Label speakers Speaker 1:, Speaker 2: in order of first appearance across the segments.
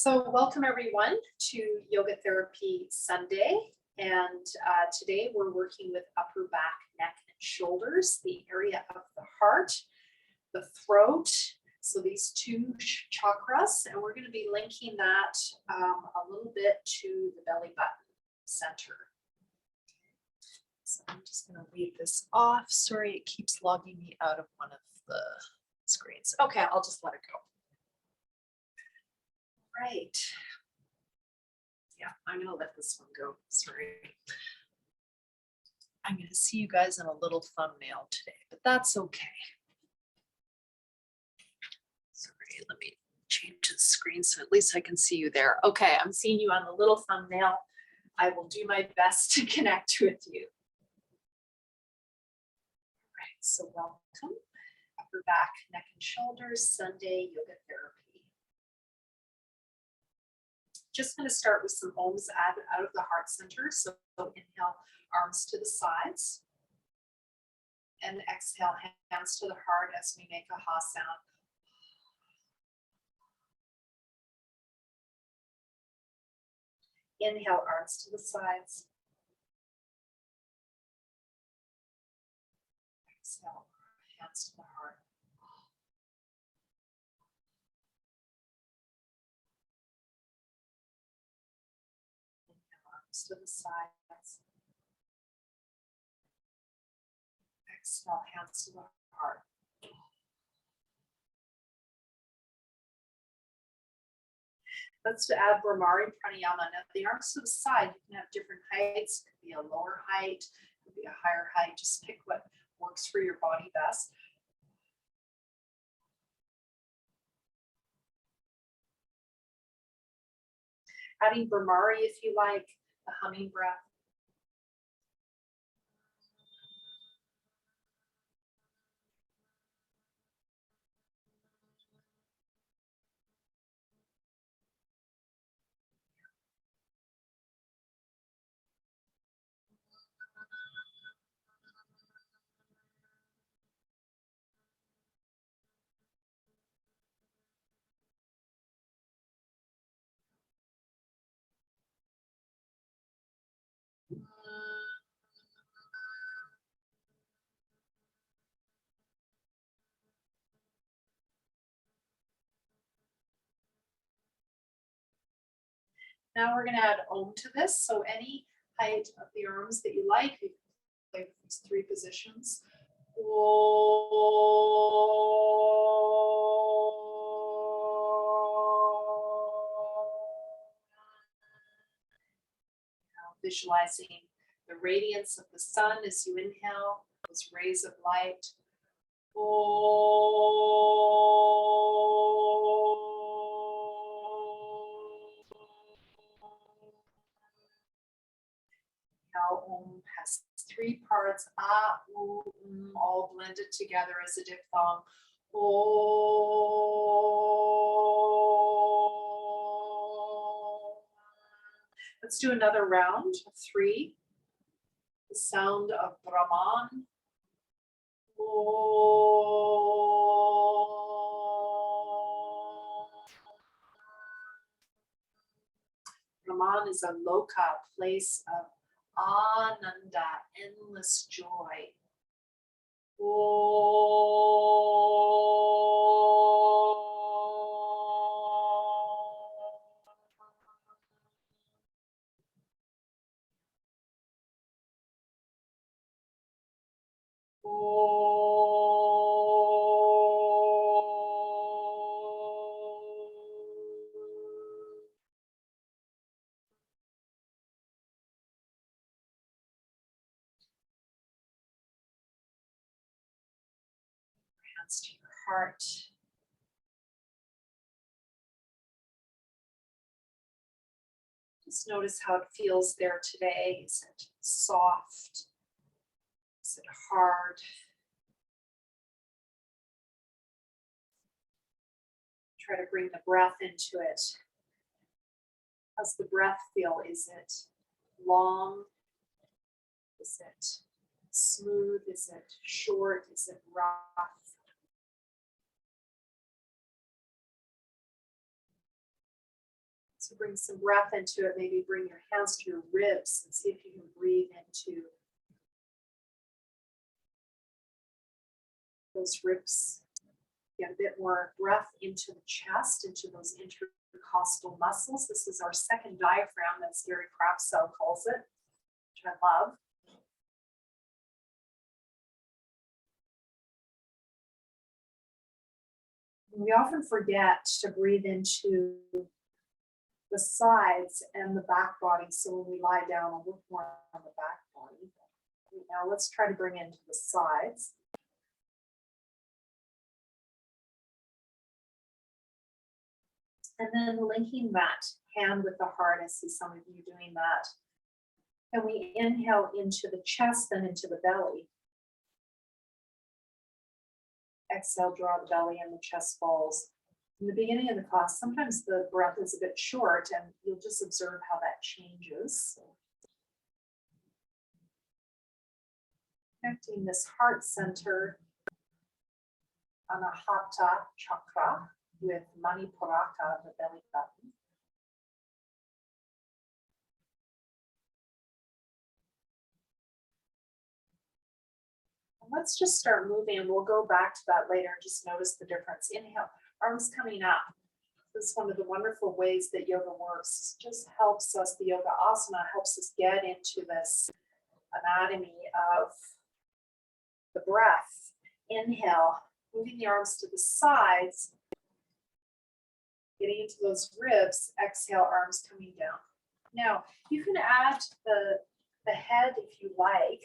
Speaker 1: So welcome everyone to Yoga Therapy Sunday. And today we're working with upper back, neck, and shoulders, the area of the heart, the throat. So these two chakras, and we're going to be linking that a little bit to the belly button center. So I'm just going to leave this off. Sorry, it keeps logging me out of one of the screens. Okay, I'll just let it go. Right. Yeah, I'm going to let this one go. Sorry. I'm going to see you guys in a little thumbnail today, but that's okay. Sorry, let me change the screen so at least I can see you there. Okay, I'm seeing you on the little thumbnail. I will do my best to connect with you. All right, so welcome. Upper back, neck, and shoulders, Sunday yoga therapy. Just going to start with some ohms out of the heart center. So inhale, arms to the sides. And exhale, hands to the heart as we make a ha sound. Inhale, arms to the sides. Exhale, hands to the heart. To the sides. Exhale, hands to the heart. Let's add Brahmari Pranayama. Now, the arms to the side, you can have different heights. It could be a lower height, it could be a higher height. Just pick what works for your body best. Adding Brahmari if you like, the humming breath. Now we're going to add Om to this. So any height of the arms that you like, you can play with these three positions. Now visualizing the radiance of the sun as you inhale, those rays of light. Now Om has three parts, A, U, all blended together as a diphthong. Let's do another round of three. The sound of Brahman. Brahman is a loka, place of Ananda, endless joy. Hands to your heart. Just notice how it feels there today. Is it soft? Is it hard? Try to bring the breath into it. How's the breath feel? Is it long? Is it smooth? Is it short? Is it rough? So bring some breath into it. Maybe bring your hands to your ribs and see if you can breathe into those ribs. Get a bit more breath into the chest, into those intercostal muscles. This is our second diaphragm, as Gary Kraftsow calls it, which I love. We often forget to breathe into the sides and the back body. So when we lie down, I'll look more on the back body. Now let's try to bring into the sides. And then linking that hand with the heart. I see some of you doing that. And we inhale into the chest, then into the belly. Exhale, draw the belly and the chest falls. In the beginning of the class, sometimes the breath is a bit short and you'll just observe how that changes. Connecting this heart center, Anahata chakra, with Manipuraka, the belly button. And let's just start moving, and we'll go back to that later and just notice the difference. Inhale, arms coming up. This is one of the wonderful ways that yoga works. It just helps us, the yoga asana helps us get into this anatomy of the breath. Inhale, moving the arms to the sides, getting into those ribs. Exhale, arms coming down. Now, you can add the head if you like,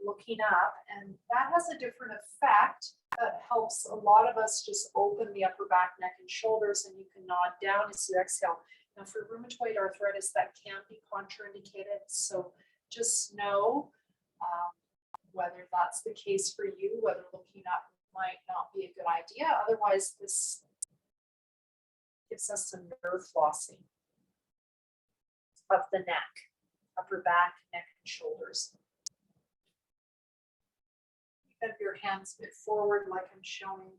Speaker 1: looking up, and that has a different effect that helps a lot of us just open the upper back, neck, and shoulders, and you can nod down as you exhale. Now, for rheumatoid arthritis, that can be contraindicated, so just know whether that's the case for you, whether looking up might not be a good idea. Otherwise, this gives us some nerve flossing of the neck, upper back, neck, and shoulders. Have your hands a bit forward like I'm showing.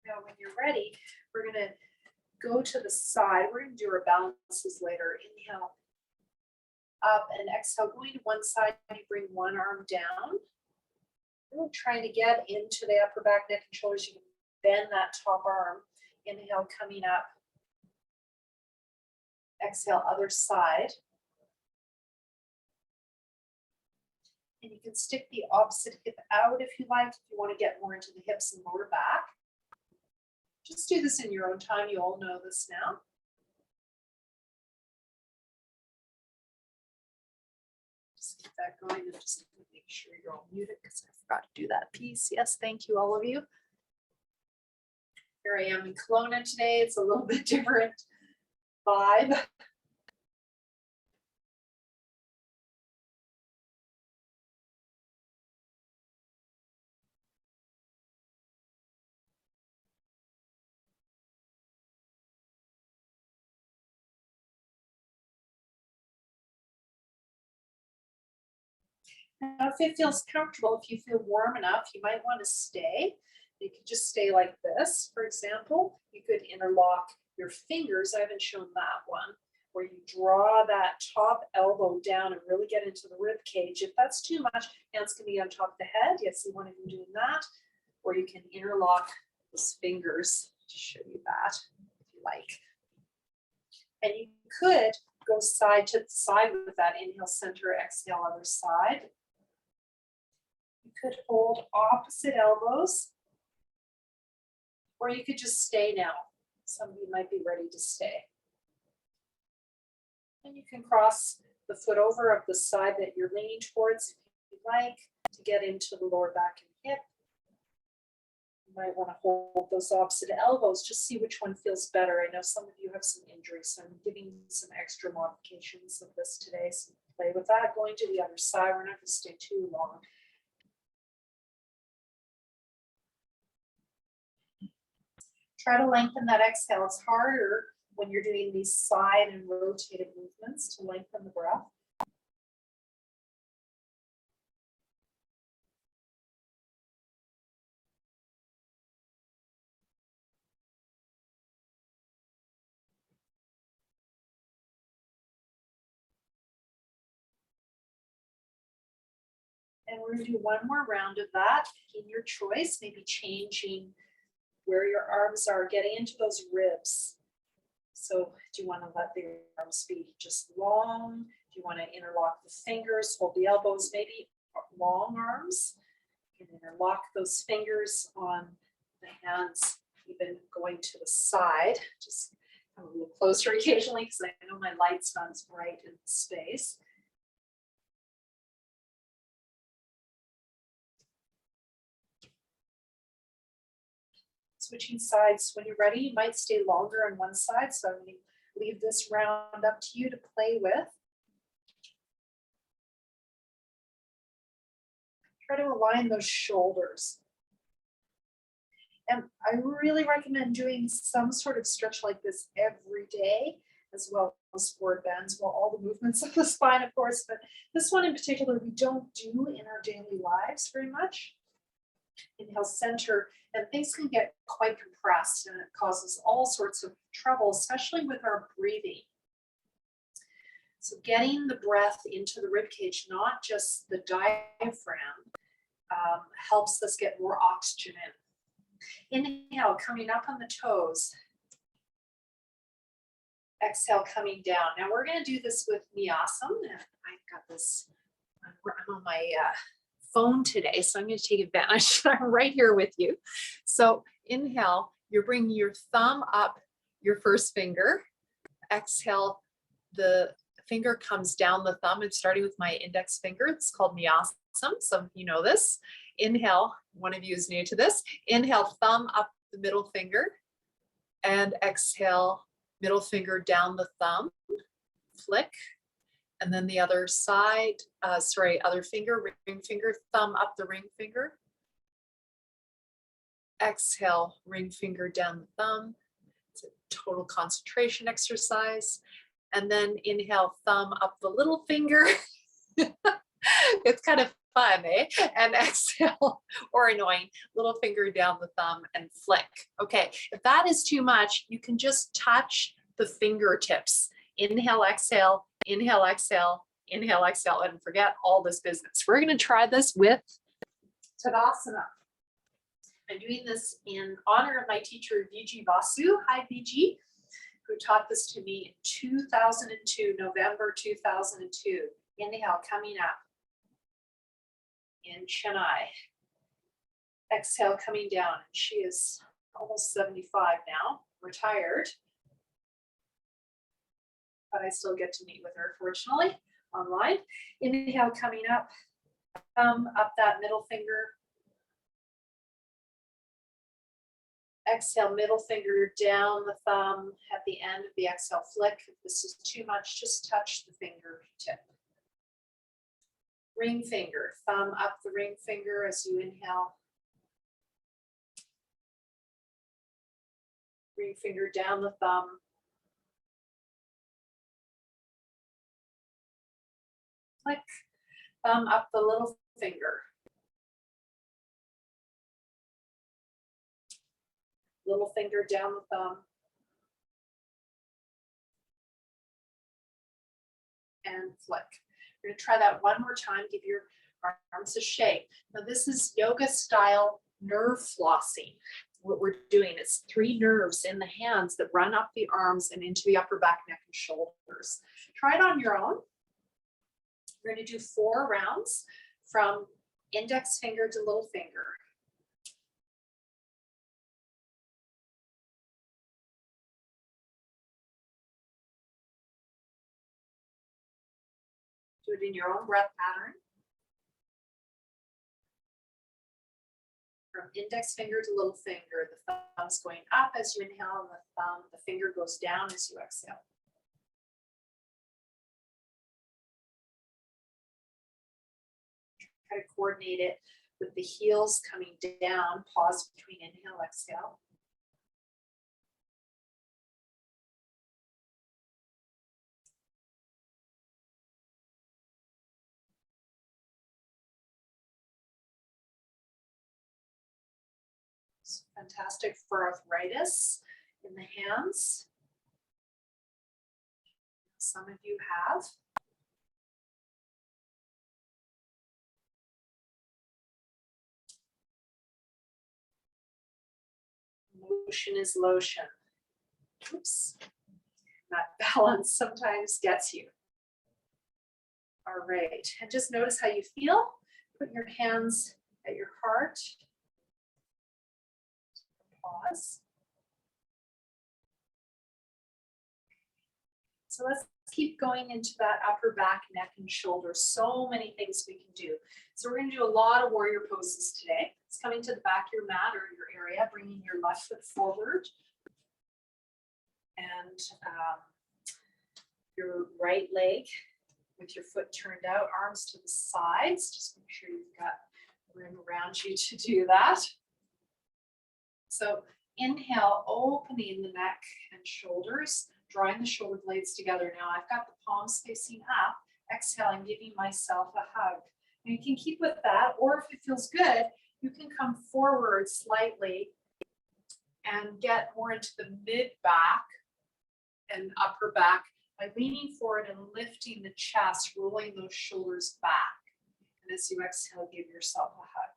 Speaker 1: Now, when you're ready, we're going to go to the side. We're going to do our balances later. Inhale up and exhale. Going to one side, you bring one arm down. We're trying to get into the upper back, neck, and shoulders. You can bend that top arm. Inhale, coming up. Exhale, other side. And you can stick the opposite hip out if you like, if you want to get more into the hips and lower back. Just do this in your own time. You all know this now. Just keep that going and just make sure you're all muted because I forgot to do that piece. Yes, thank you, all of you. Here I am in Kelowna today. It's a little bit different vibe. Now, if it feels comfortable, if you feel warm enough, you might want to stay. You could just stay like this, for example. You could interlock your fingers. I haven't shown that one, where you draw that top elbow down and really get into the rib cage. If that's too much, hands can be on top of the head. You see one of you doing that. Or you can interlock those fingers to show you that, if you like. And you could go side to side with that. Inhale, center, exhale, other side. You could hold opposite elbows, or you could just stay now. Some of you might be ready to stay. And you can cross the foot over of the side that you're leaning towards if you like to get into the lower back and hip. You might want to hold those opposite elbows, just see which one feels better. I know some of you have some injuries, so I'm giving some extra modifications of this today. So play with that. Going to the other side. We're not going to stay too long. Try to lengthen that exhale. It's harder when you're doing these side and rotated movements to lengthen the breath. And we're going to do one more round of that in your choice, maybe changing where your arms are, getting into those ribs. So do you want to let the arms be just long? Do you want to interlock the fingers, hold the elbows, maybe long arms? You can interlock those fingers on the hands, even going to the side. Just come a little closer occasionally because I know my light's not as bright in the space. Switching sides. When you're ready, you might stay longer on one side. So I'm going to leave this round up to you to play with. Try to align those shoulders. And I really recommend doing some sort of stretch like this every day, as well as forward bends, well, all the movements of the spine, of course, but this one in particular, we don't do in our daily lives very much. Inhale, center, and things can get quite compressed and it causes all sorts of trouble, especially with our breathing. So getting the breath into the rib cage, not just the diaphragm, helps us get more oxygen in. Inhale, coming up on the toes. Exhale, coming down. Now we're going to do this with Nyasam. I've got this, I'm on my phone today, so I'm going to take advantage. I'm right here with you. So inhale, you're bringing your thumb up your first finger. Exhale, the finger comes down the thumb and starting with my index finger. It's called Nyasam. Some of you know this. Inhale, one of you is new to this. Inhale, thumb up the middle finger and exhale, middle finger down the thumb, flick. And then the other side, other finger, ring finger, thumb up the ring finger. Exhale, ring finger down the thumb. It's a total concentration exercise. And then inhale, thumb up the little finger. It's kind of fun, eh? And exhale, or annoying, little finger down the thumb and flick. Okay, if that is too much, you can just touch the fingertips. Inhale, exhale, inhale, exhale, inhale, exhale, and forget all this business. We're going to try this with Tadasana. I'm doing this in honor of my teacher, Viji Vasu. Hi, Viji, who taught this to me in 2002, November 2002. Inhale, coming up in Chennai. Exhale, coming down. She is almost 75 now, retired. But I still get to meet with her, fortunately, online. Inhale, coming up, thumb up that middle finger. Exhale, middle finger down the thumb at the end of the exhale, flick. If this is too much, just touch the fingertip. Ring finger, thumb up the ring finger as you inhale. Ring finger down the thumb. Flick, thumb up the little finger. Little finger down the thumb. And flick. We're going to try that one more time. Give your arms a shake. Now this is yoga style nerve flossing. What we're doing is 3 nerves in the hands that run up the arms and into the upper back, neck, and shoulders. Try it on your own. We're going to do 4 rounds from index finger to little finger. Do it in your own breath pattern. From index finger to little finger, the thumb's going up as you inhale, and the finger goes down as you exhale. Try to coordinate it with the heels coming down. Pause between inhale, exhale. It's fantastic for arthritis in the hands. Some of you have. Motion is lotion. Oops. That balance sometimes gets you. All right, and just notice how you feel. Put your hands at your heart. Pause. So let's keep going into that upper back, neck, and shoulder. So many things we can do. So we're going to do a lot of warrior poses today. It's coming to the back of your mat or your area, bringing your left foot forward. And your right leg with your foot turned out, arms to the sides. Just make sure you've got room around you to do that. So inhale, opening the neck and shoulders, drawing the shoulder blades together. Now I've got the palms facing up. Exhale, I'm giving myself a hug. And you can keep with that, or if it feels good, you can come forward slightly and get more into the mid back and upper back by leaning forward and lifting the chest, rolling those shoulders back. And as you exhale, give yourself a hug.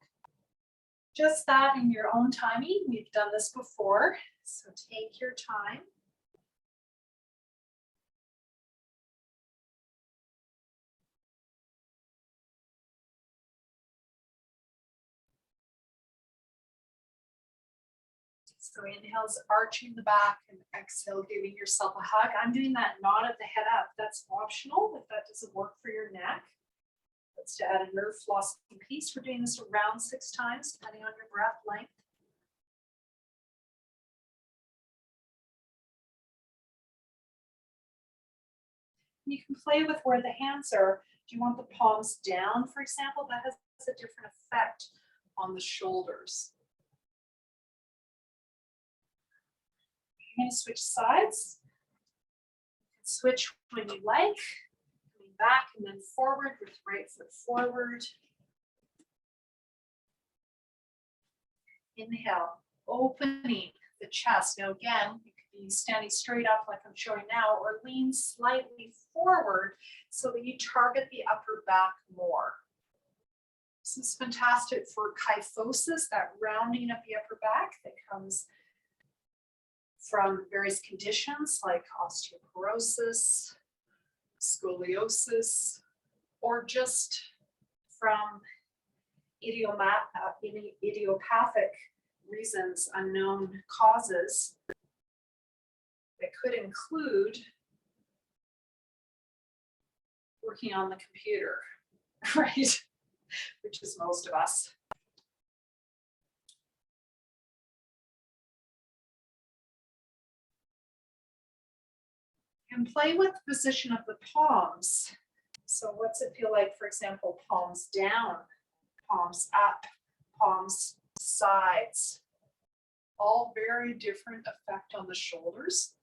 Speaker 1: Just that in your own timing. We've done this before, so take your time. So inhale's arching the back and exhale, giving yourself a hug. I'm doing that nod of the head up. That's optional if that doesn't work for your neck. That's to add a nerve flossing piece. We're doing this around 6 times, depending on your breath length. You can play with where the hands are. Do you want the palms down, for example? That has a different effect on the shoulders. You're going to switch sides. You can switch when you like. Coming back and then forward with right foot forward. Inhale, opening the chest. Now again, you could be standing straight up like I'm showing now, or lean slightly forward so that you target the upper back more. This is fantastic for kyphosis, that rounding of the upper back that comes from various conditions like osteoporosis, scoliosis, or just from idiopathic reasons, unknown causes that could include working on the computer, right? Which is most of us. And play with the position of the palms. So what's it feel like, for example, palms down, palms up, palms sides? All very different effect on the shoulders.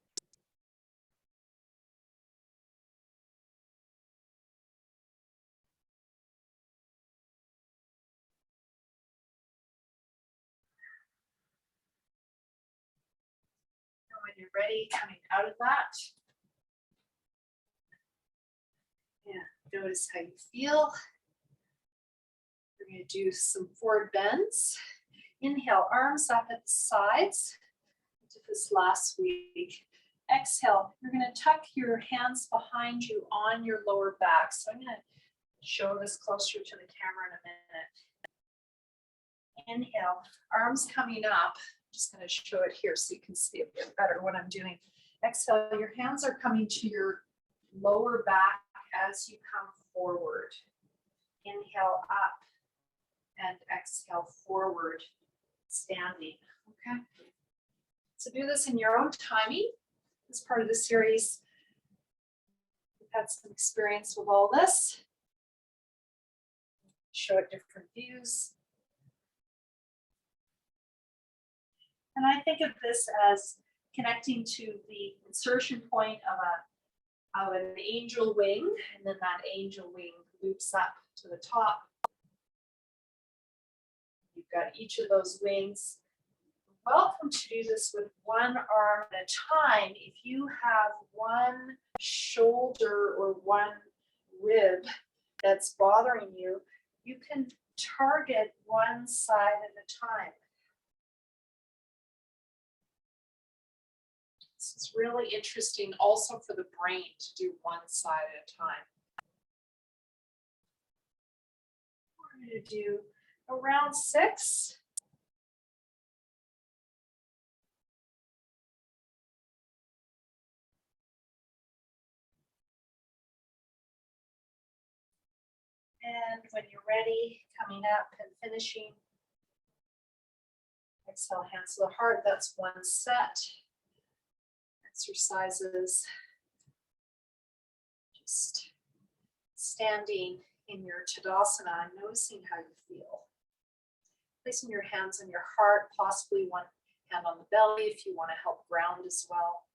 Speaker 1: And when you're ready, coming out of that, and notice how you feel. We're going to do some forward bends. Inhale, arms up at the sides. We did this last week. Exhale, you're going to tuck your hands behind you on your lower back. So I'm going to show this closer to the camera in a minute. Inhale, arms coming up. I'm just going to show it here so you can see a bit better what I'm doing. Exhale, your hands are coming to your lower back as you come forward. Inhale up and exhale forward, standing. Okay. So do this in your own timing. As part of the series, we've had some experience with all this. Show it different views. And I think of this as connecting to the insertion point of an angel wing, and then that angel wing loops up to the top. You've got each of those wings welcome to do this with one arm at a time. If you have one shoulder or one rib that's bothering you, you can target one side at a time. This is really interesting also for the brain to do one side at a time. We're going to do around 6. And when you're ready, coming up and finishing, exhale, hands to the heart. That's one set. Exercises. Just standing in your Tadasana and noticing how you feel. Placing your hands on your heart, possibly one hand on the belly if you want to help ground as well.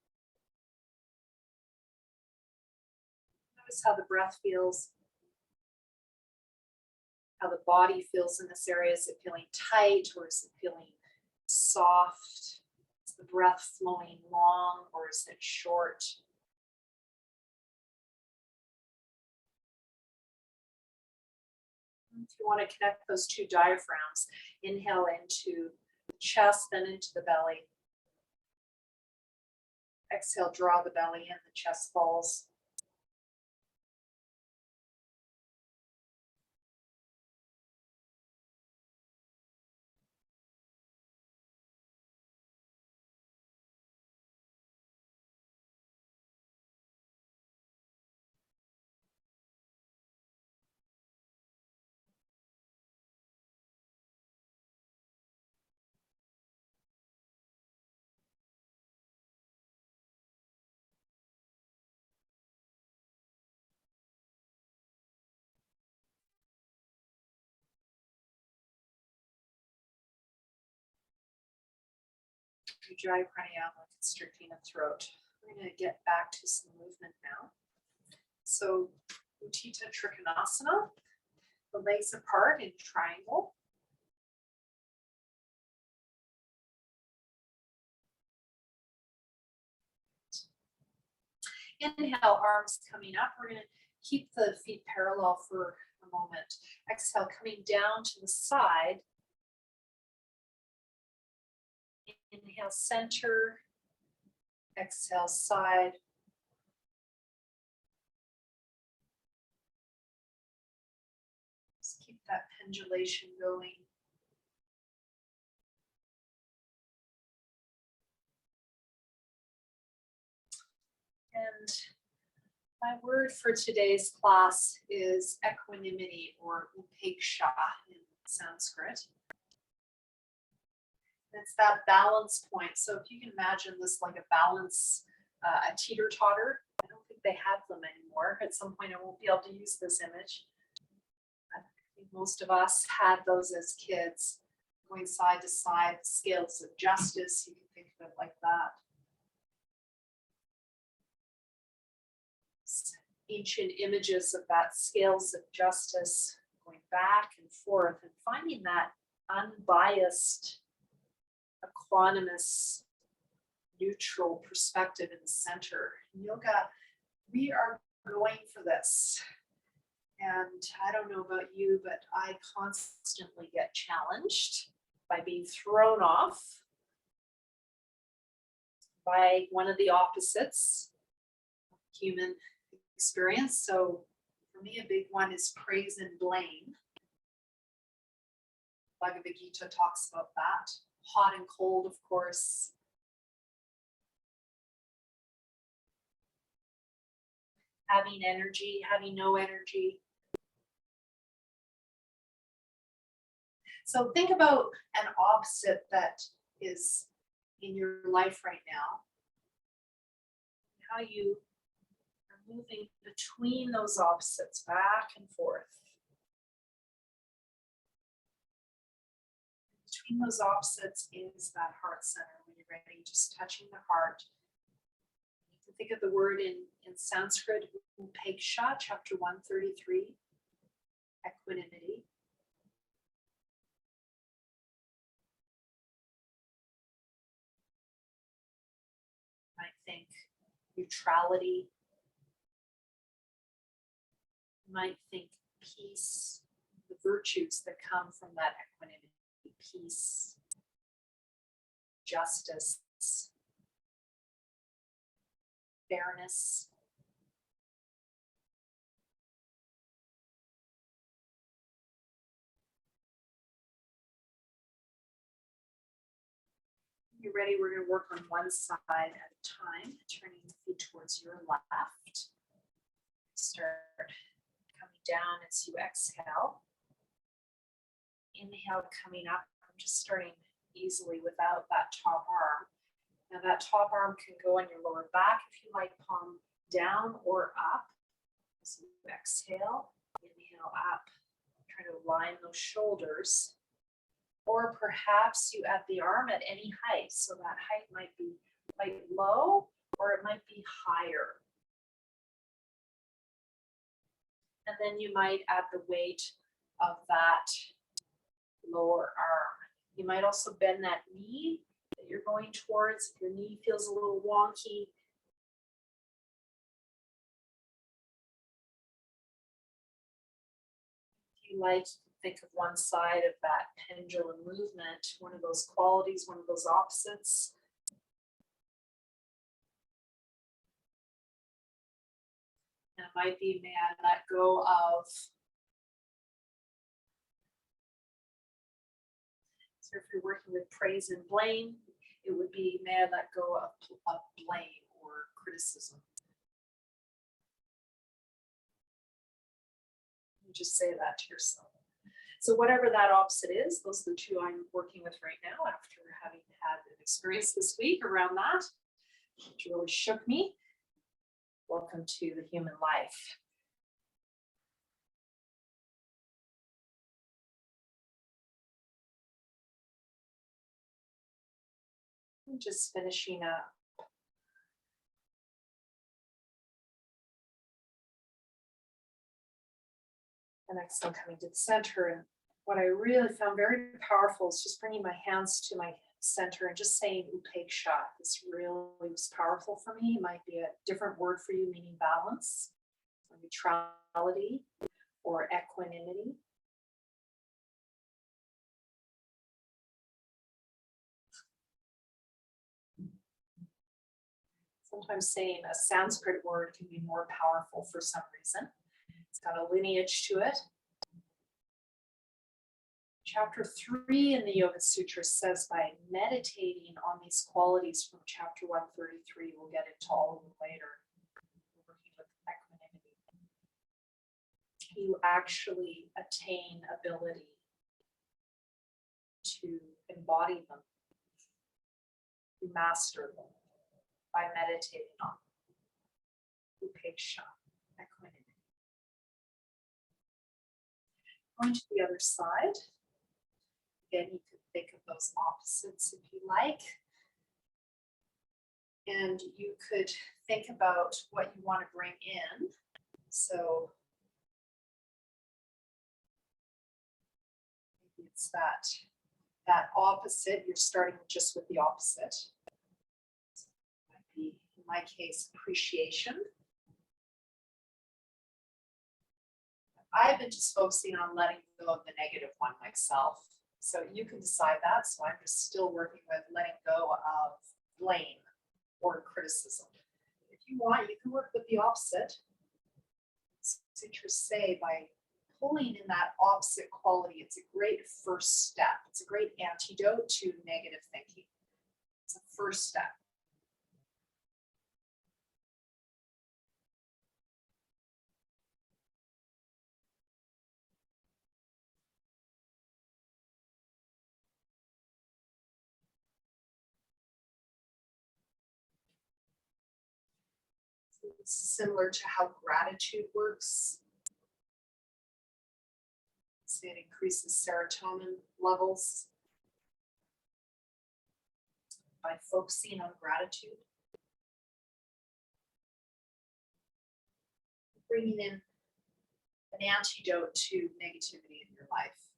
Speaker 1: Notice how the breath feels. How the body feels in this area. Is it feeling tight or is it feeling soft? Is the breath flowing long or is it short? If you want to connect those two diaphragms, inhale into the chest, then into the belly. Exhale, draw the belly in, the chest falls. Ujjayi pranayama, constricting the throat. We're going to get back to some movement now. So, Utthita Trikonasana, the legs apart in triangle. Inhale, arms coming up. We're going to keep the feet parallel for a moment. Exhale, coming down to the side. Inhale, center. Exhale, side. Just keep that pendulation going. And my word for today's class is equanimity, or upeksha in Sanskrit. It's that balance point. So if you can imagine this like a balance, a teeter-totter. I don't think they have them anymore. At some point I won't be able to use this image. I think most of us had those as kids, going side to side, scales of justice. You can think of it like that. Ancient images of that scales of justice going back and forth and finding that unbiased, equanimous, neutral perspective in the center. In yoga, we are going for this. And I don't know about you, but I constantly get challenged by being thrown off by one of the opposites of human experience. So for me, a big one is praise and blame. Bhagavad Gita talks about that. Hot and cold, of course. Having energy, having no energy. So think about an opposite that is in your life right now. How you are moving between those opposites, back and forth. Between those opposites is that heart center. When you're ready, just touching the heart. You can think of the word in Sanskrit, upeksha, chapter 133, equanimity. think neutrality. You might think peace, the virtues that come from that equanimity, peace, justice, fairness. You're ready, we're going to work on one side at a time, turning the feet towards your left. Start coming down as you exhale. Inhale, coming up. I'm just starting easily without that top arm. Now that top arm can go on your lower back if you like, palm down or up. As you exhale, inhale up. Try to align those shoulders. Or perhaps you add the arm at any height. So that height might be quite low or it might be higher. And then you might add the weight of that lower arm. You might also bend that knee that you're going towards. If your knee feels a little wonky, if you like, think of one side of that pendulum movement, one of those qualities, one of those opposites. And it might be, may I let go of. So if you're working with praise and blame, it would be, may I let go of blame or criticism. You just say that to yourself. So whatever that opposite is, those are the two I'm working with right now after having had an experience this week around that, which really shook me. Welcome to the human life. I'm just finishing up. The next one coming to the center. And what I really found very powerful is just bringing my hands to my center and just saying upeksha. This really was powerful for me. It might be a different word for you, meaning balance, or neutrality, or equanimity. Sometimes saying a Sanskrit word can be more powerful for some reason. It's got a lineage to it. Chapter 3 in the Yoga Sutra says by meditating on these qualities from chapter 133, we'll get into all of them later, we're working with equanimity, you actually attain ability to embody them, to master them by meditating on them. Upeksha, equanimity. Going to the other side. Again, you could think of those opposites if you like. And you could think about what you want to bring in. So maybe it's that opposite. You're starting just with the opposite. So it might be, in my case, appreciation. I've been just focusing on letting go of the negative one myself. So you can decide that. So I'm just still working with letting go of blame or criticism. If you want, you can work with the opposite. Sutras say by pulling in that opposite quality, it's a great first step. It's a great antidote to negative thinking. It's a first step. It's similar to how gratitude works. So it increases serotonin levels by focusing on gratitude. Bringing in an antidote to negativity in your life.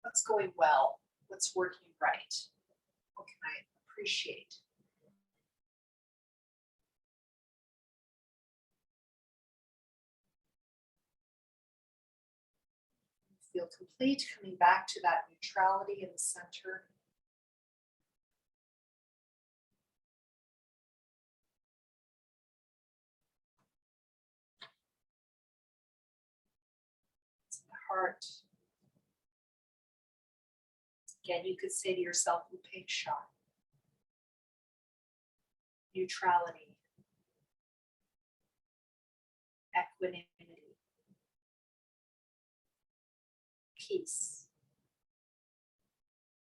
Speaker 1: What's going well? What's working right? What can I appreciate? feel complete, coming back to that neutrality in the center. It's the heart. Again, you could say to yourself, opaque shot. Neutrality. Equanimity. Peace.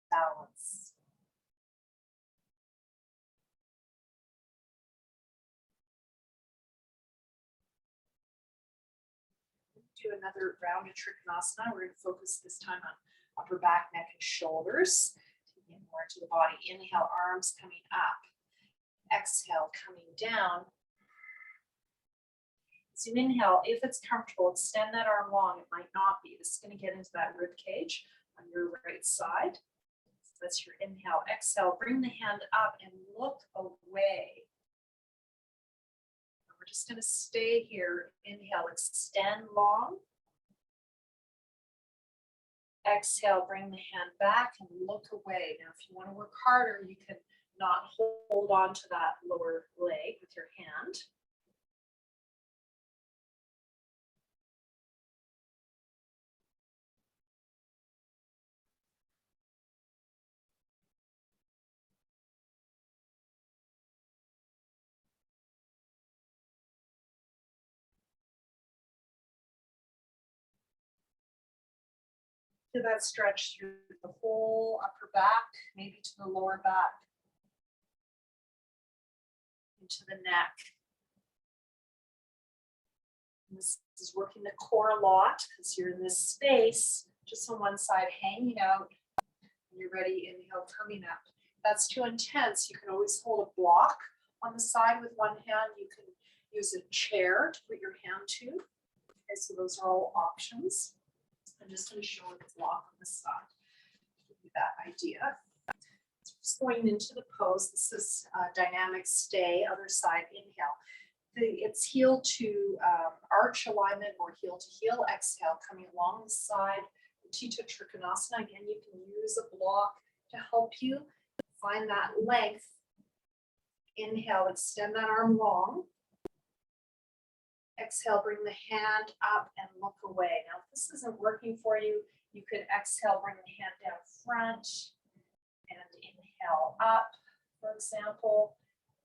Speaker 1: Balance. Do another round of Trikonasana. We're going to focus this time on upper back, neck, and shoulders. Taking more into the body. Inhale, arms coming up. Exhale, coming down. As you inhale, if it's comfortable, extend that arm long. It might not be. This is going to get into that rib cage on your right side. So that's your inhale. Exhale, bring the hand up and look away. We're just going to stay here. Inhale, extend long. Exhale, bring the hand back and look away. Now, if you want to work harder, you can not hold on to that lower leg with your hand. Do that stretch through the whole upper back, maybe to the lower back, into the neck. And this is working the core a lot because you're in this space, just on one side hanging out. When you're ready, inhale, coming up. If that's too intense, you can always hold a block on the side with one hand. You can use a chair to put your hand to. Okay, so those are all options. I'm just going to show the block on the side to give you that idea. So just going into the pose. This is dynamic stay, other side, inhale. It's heel to arch alignment or heel to heel. Exhale, coming along the side. Utthita Trikonasana. Again, you can use a block to help you find that length. Inhale, extend that arm long. Exhale, bring the hand up and look away. Now, if this isn't working for you, you could exhale, bring the hand down front and inhale up, for example,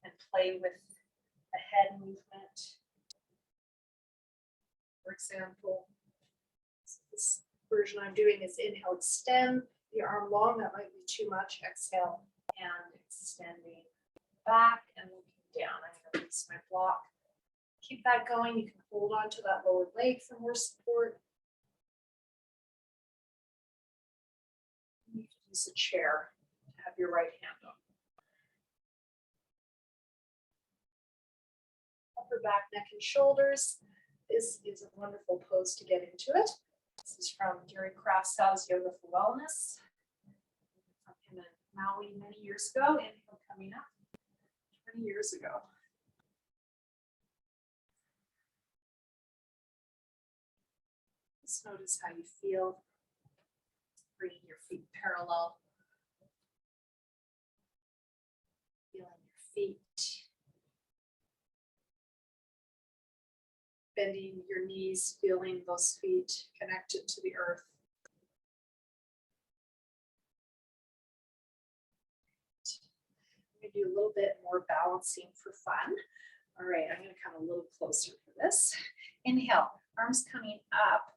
Speaker 1: and play with the head movement. For example, this version I'm doing is inhale, extend the arm long. That might be too much. Exhale, and extending back and looking down. I'm going to release my block. Keep that going. You can hold on to that lower leg for more support. You can use a chair to have your right hand on. Upper back, neck, and shoulders. This is a wonderful pose to get into it. This is from Gary Kraftstow's Yoga for Wellness. From him in Maui many years ago, and him coming up 20 years ago. Just notice how you feel. Bringing your feet parallel. Feeling your feet. Bending your knees, feeling those feet connected to the earth. I'm going to do a little bit more balancing for fun. All right, I'm going to come a little closer for this. Inhale, arms coming up.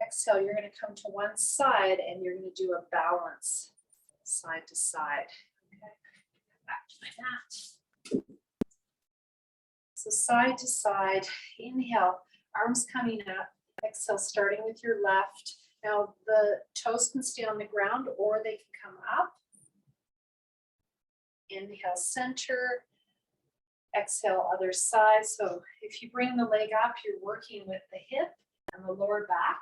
Speaker 1: Exhale, you're going to come to one side and you're going to do a balance side to side. Okay, back to my mat. So side to side, inhale, arms coming up. Exhale, starting with your left. Now the toes can stay on the ground or they can come up. Inhale, center. Exhale, other side. So if you bring the leg up, you're working with the hip and the lower back.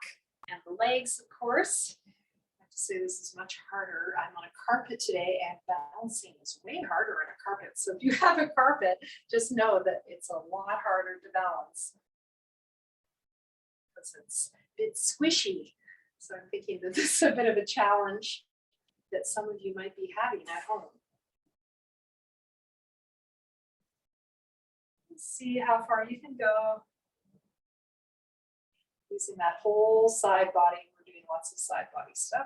Speaker 1: And the legs, of course. I have to say this is much harder. I'm on a carpet today and balancing is way harder on a carpet. So if you have a carpet, just know that it's a lot harder to balance because it's a bit squishy. So I'm thinking that this is a bit of a challenge that some of you might be having at home. Let's see how far you can go. Using that whole side body. We're doing lots of side body stuff.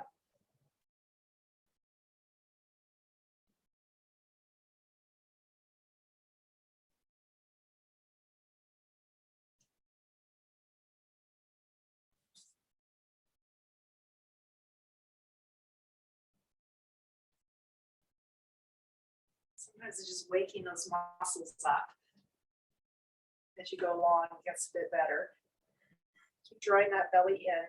Speaker 1: Sometimes it's just waking those muscles up. As you go along, it gets a bit better. Keep drawing that belly in.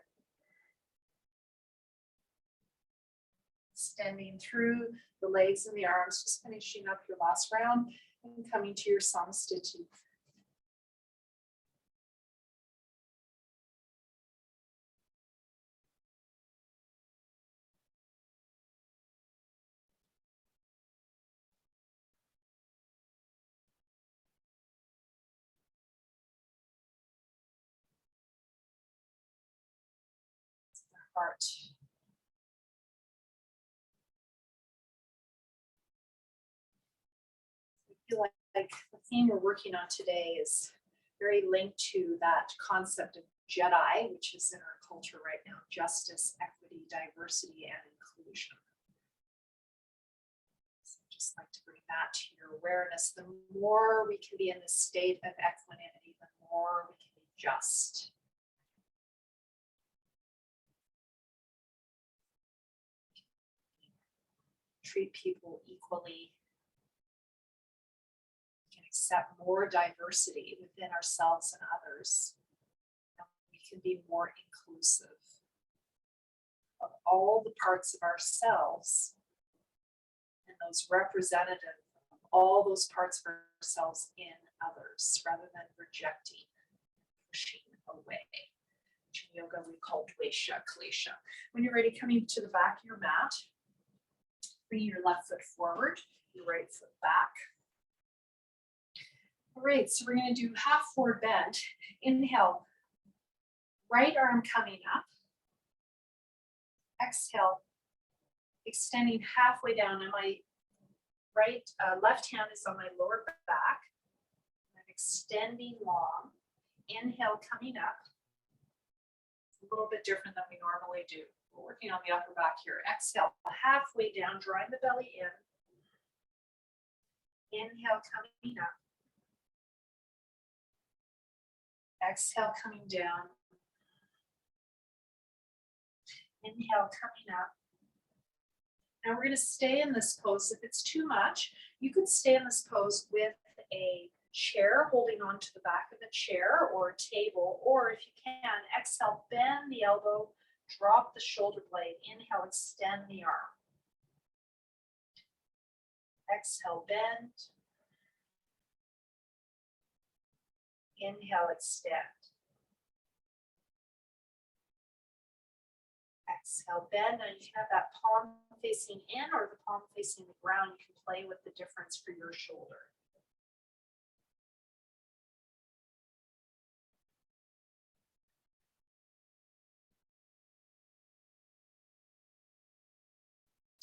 Speaker 1: Extending through the legs and the arms, just finishing up your last round and coming to your samastiti. Heart. I feel like the theme we're working on today is very linked to that concept of Jedi, which is in our culture right now: justice, equity, diversity, and inclusion. So I'd just like to bring that to your awareness. The more we can be in this state of equanimity, the more we can be just. Treat people equally. We can accept more diversity within ourselves and others. And we can be more inclusive of all the parts of ourselves and those representative of all those parts of ourselves in others, rather than rejecting, pushing away. Which in yoga we call dvesha, klesha. When you're ready, coming to the back of your mat, bring your left foot forward, your right foot back. All right, so we're going to do half forward bend. Inhale, right arm coming up. Exhale, extending halfway down. And my left hand is on my lower back. I'm extending long. Inhale, coming up. It's a little bit different than we normally do. We're working on the upper back here. Exhale, halfway down, drawing the belly in. Inhale, coming up. Exhale, coming down. Inhale, coming up. Now we're going to stay in this pose. If it's too much, you could stay in this pose with a chair, holding on to the back of the chair or a table, or if you can, exhale, bend the elbow, drop the shoulder blade. Inhale, extend the arm. Exhale, bend. Inhale, extend. Exhale, bend. Now you can have that palm facing in or the palm facing the ground. You can play with the difference for your shoulder.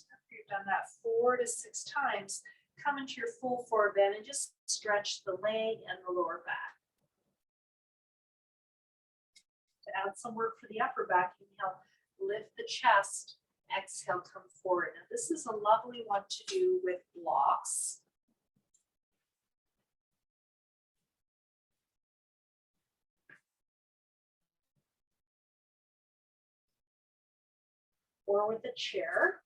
Speaker 1: After you've done that 4 to 6 times, come into your full forward bend and just stretch the leg and the lower back. To add some work for the upper back, inhale, lift the chest, exhale, come forward. Now this is a lovely one to do with blocks. Or with a chair.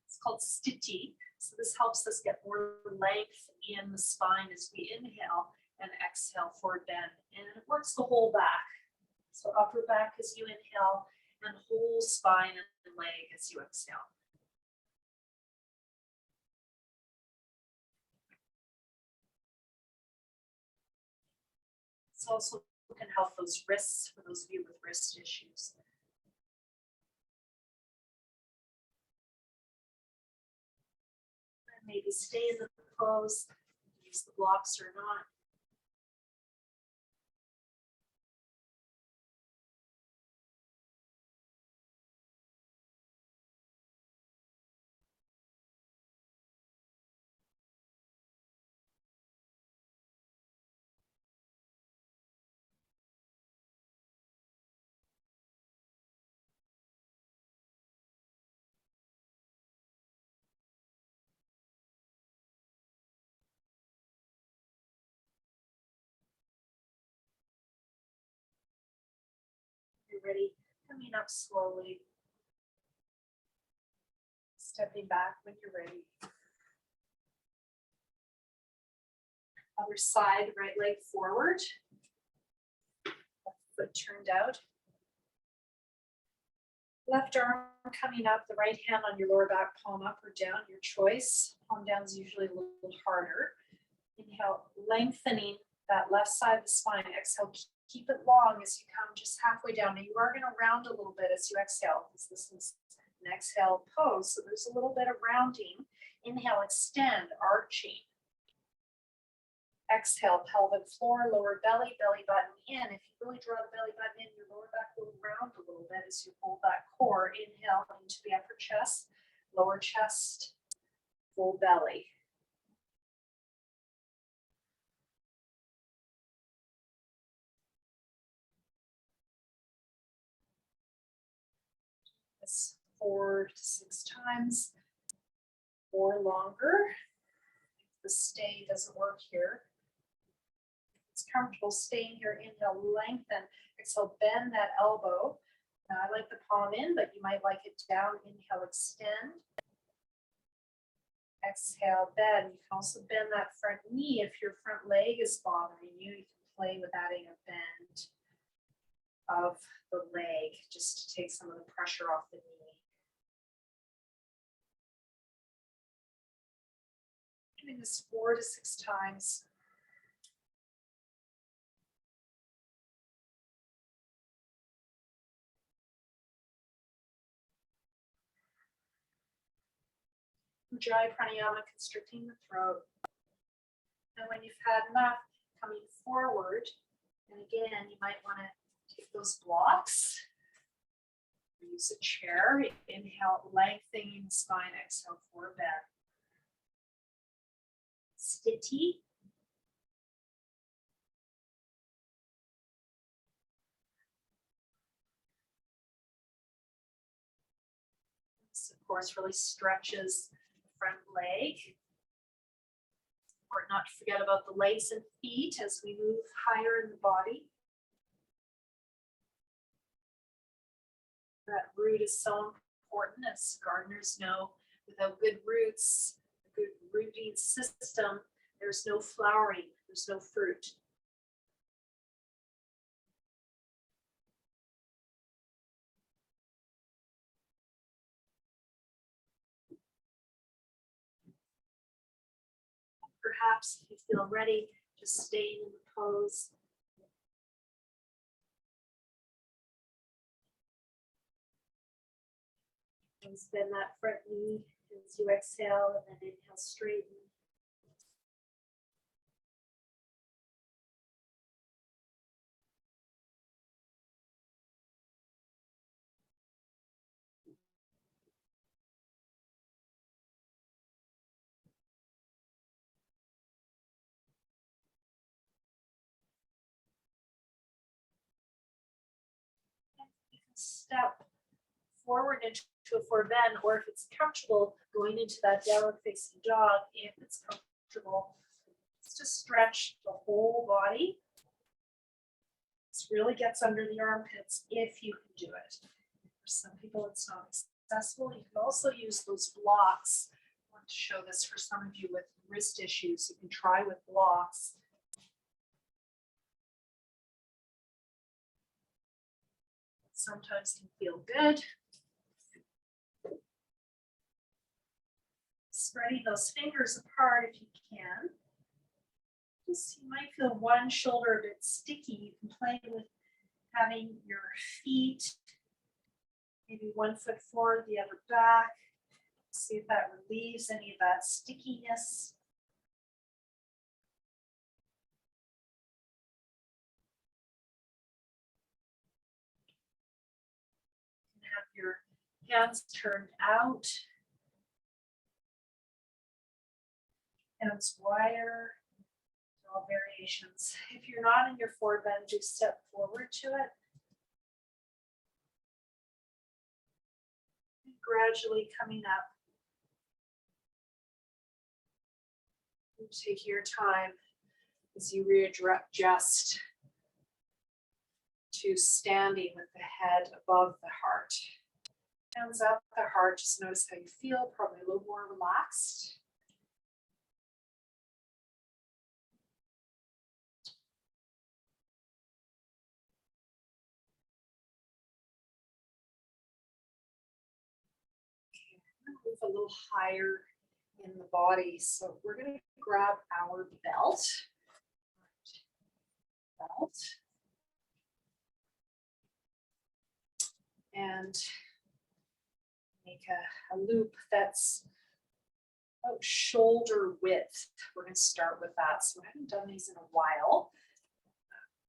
Speaker 1: It's called stiti. So this helps us get more length in the spine as we inhale and exhale, forward bend. And it works the whole back. So upper back as you inhale and whole spine and leg as you exhale. This also can help those wrists for those of you with wrist issues. And maybe stay in the pose, use the blocks or not. ready, coming up slowly. Stepping back when you're ready. Other side, right leg forward. Left foot turned out. Left arm coming up, the right hand on your lower back, palm up or down, your choice. Palm down is usually a little harder. Inhale, lengthening that left side of the spine. Exhale, keep it long as you come just halfway down. Now you are going to round a little bit as you exhale, because this is an exhale pose, so there's a little bit of rounding. Inhale, extend, arching. Exhale, pelvic floor, lower belly, belly button in. If you really draw the belly button in, your lower back will round a little bit as you hold that core. Inhale into the upper chest, lower chest, full belly. This 4 to 6 times or longer. If the stay doesn't work here, it's comfortable staying here. Inhale, lengthen. Exhale, bend that elbow. Now I like the palm in, but you might like it down. Inhale, extend. Exhale, bend. You can also bend that front knee if your front leg is bothering you. You can play with adding a bend of the leg just to take some of the pressure off the knee. Doing this 4 to 6 times. Ujjayi pranayama, constricting the throat. And when you've had enough, coming forward, and again, you might want to take those blocks. Use a chair. Inhale, lengthening the spine. Exhale, forward bend. Sthiti. This, of course, really stretches the front leg. Important not to forget about the legs and feet as we move higher in the body. That root is so important, as gardeners know. Without good roots, a good rooting system, there's no flowering, there's no fruit. Perhaps if you feel ready, just staying in the pose. And bend that front knee as you exhale, and then inhale, straighten. You can step forward into a forward bend, or if it's comfortable, going into that downward facing dog. If it's comfortable, it's just stretch the whole body. This really gets under the armpits if you can do it. For some people, it's not accessible. You can also use those blocks. I want to show this for some of you with wrist issues. You can try with blocks. Sometimes can feel good. Spreading those fingers apart if you can. Just, you might feel one shoulder a bit sticky. You can play with having your feet, maybe one foot forward, the other back. See if that relieves any of that stickiness. You can have your hands turned out. Hands wider. All variations. If you're not in your forward bend, just step forward to it. And gradually coming up. And take your time as you readjust to standing with the head above the heart. Hands up the heart, just notice how you feel, probably a little more relaxed. Okay, I'm going to move a little higher in the body. So we're going to grab our belt. And make a loop that's about shoulder width. We're going to start with that. So I haven't done these in a while.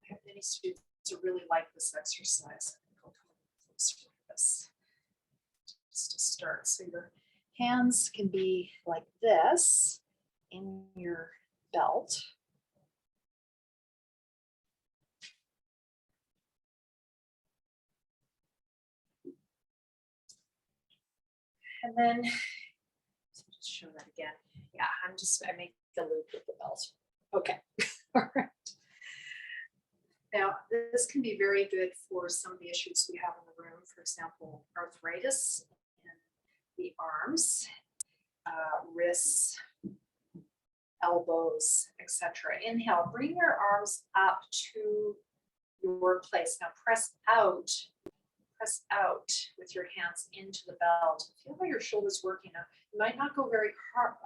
Speaker 1: I have many students who really like this exercise. I'll come closer to this just to start. So your hands can be like this in your belt. And then, just show that again. Yeah, I make the loop with the belt. Okay, all right. Now, this can be very good for some of the issues we have in the room. For example, arthritis in the arms, wrists, elbows, etc. Inhale, bring your arms up to your place. Now press out with your hands into the belt. Feel how your shoulders working. Now, you might not go very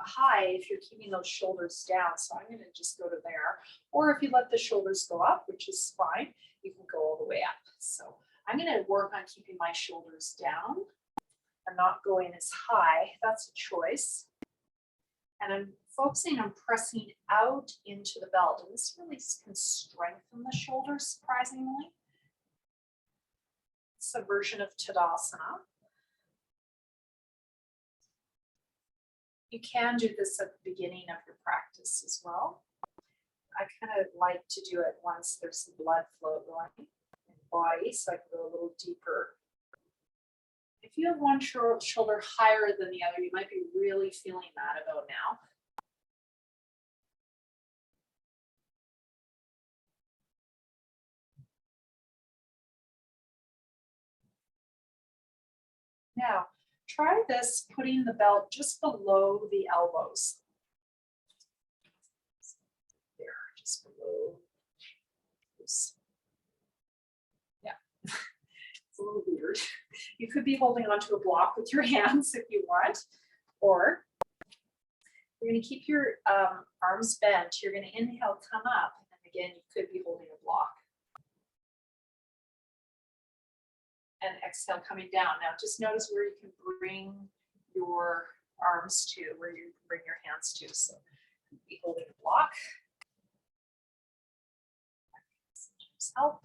Speaker 1: high if you're keeping those shoulders down. So I'm going to just go to there. Or if you let the shoulders go up, which is fine, you can go all the way up. So I'm going to work on keeping my shoulders down. I'm not going as high. That's a choice. And I'm focusing on pressing out into the belt. And this really can strengthen the shoulders, surprisingly. It's a version of Tadasana. You can do this at the beginning of your practice as well. I kind of like to do it once there's some blood flow going in the body, so I can go a little deeper. If you have one shoulder higher than the other, you might be really feeling that about now. Now, try this, putting the belt just below the elbows. There, just below. Yeah, it's a little weird. You could be holding onto a block with your hands if you want, or you're going to keep your arms bent. You're going to inhale, come up, and again, you could be holding a block. And exhale, coming down. Now just notice where you can bring your arms to, where you can bring your hands to. So be holding a block. Help.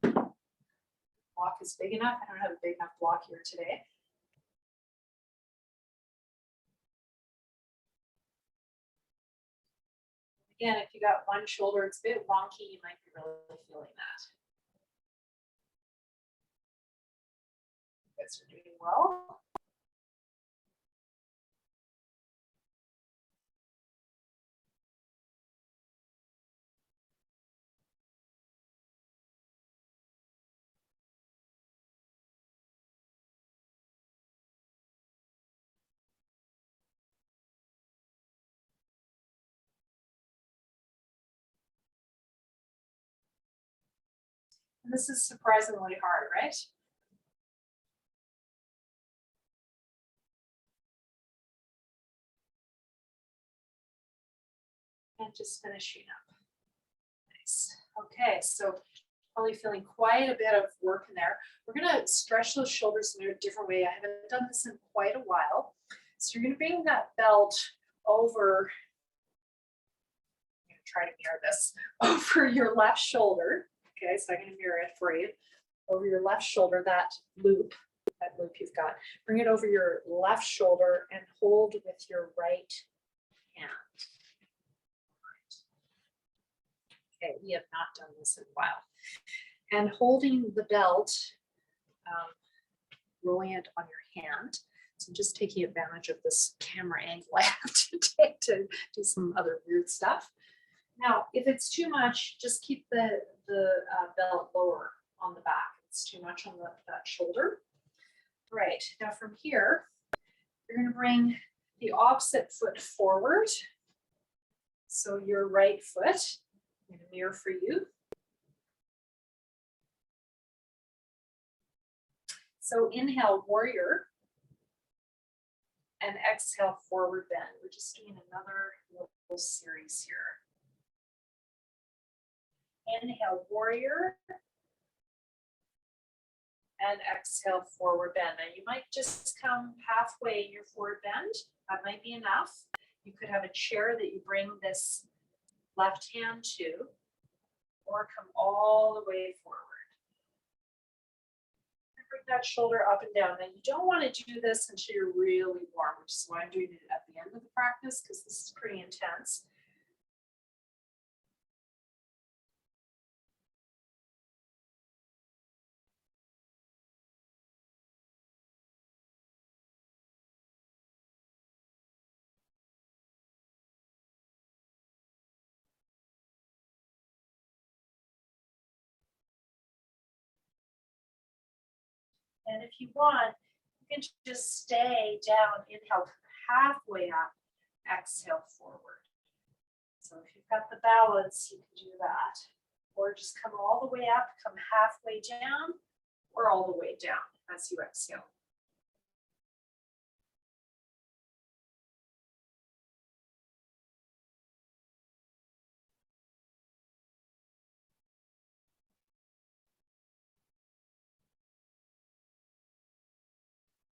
Speaker 1: Block is big enough. I don't have a big enough block here today. Again, if you got one shoulder, it's a bit wonky, you might be really feeling that. You guys are doing well. And this is surprisingly hard, right? And just finishing up. Nice. Okay, so probably feeling quite a bit of work in there. We're going to stretch those shoulders in a different way. I haven't done this in quite a while. So you're going to bring that belt over. I'm going to try to mirror this over your left shoulder. Okay, so I'm going to mirror it for you. Over your left shoulder, that loop you've got. Bring it over your left shoulder and hold with your right hand. Okay, we have not done this in a while. And holding the belt, rolling it on your hand. So just taking advantage of this camera angle I have to take to do some other weird stuff. Now, if it's too much, just keep the belt lower on the back. It's too much on that shoulder. Right, now from here, you're going to bring the opposite foot forward. So your right foot, I'm going to mirror for you. So inhale, warrior, and exhale, forward bend. We're just doing another little series here. Inhale, warrior, and exhale, forward bend. Now you might just come halfway in your forward bend. That might be enough. You could have a chair that you bring this left hand to, or come all the way forward. And bring that shoulder up and down. Now you don't want to do this until you're really warm, which is why I'm doing it at the end of the practice, because this is pretty intense. And if you want, you can just stay down, inhale, halfway up, exhale, forward. So if you've got the balance, you can do that. Or just come all the way up, come halfway down, or all the way down as you exhale.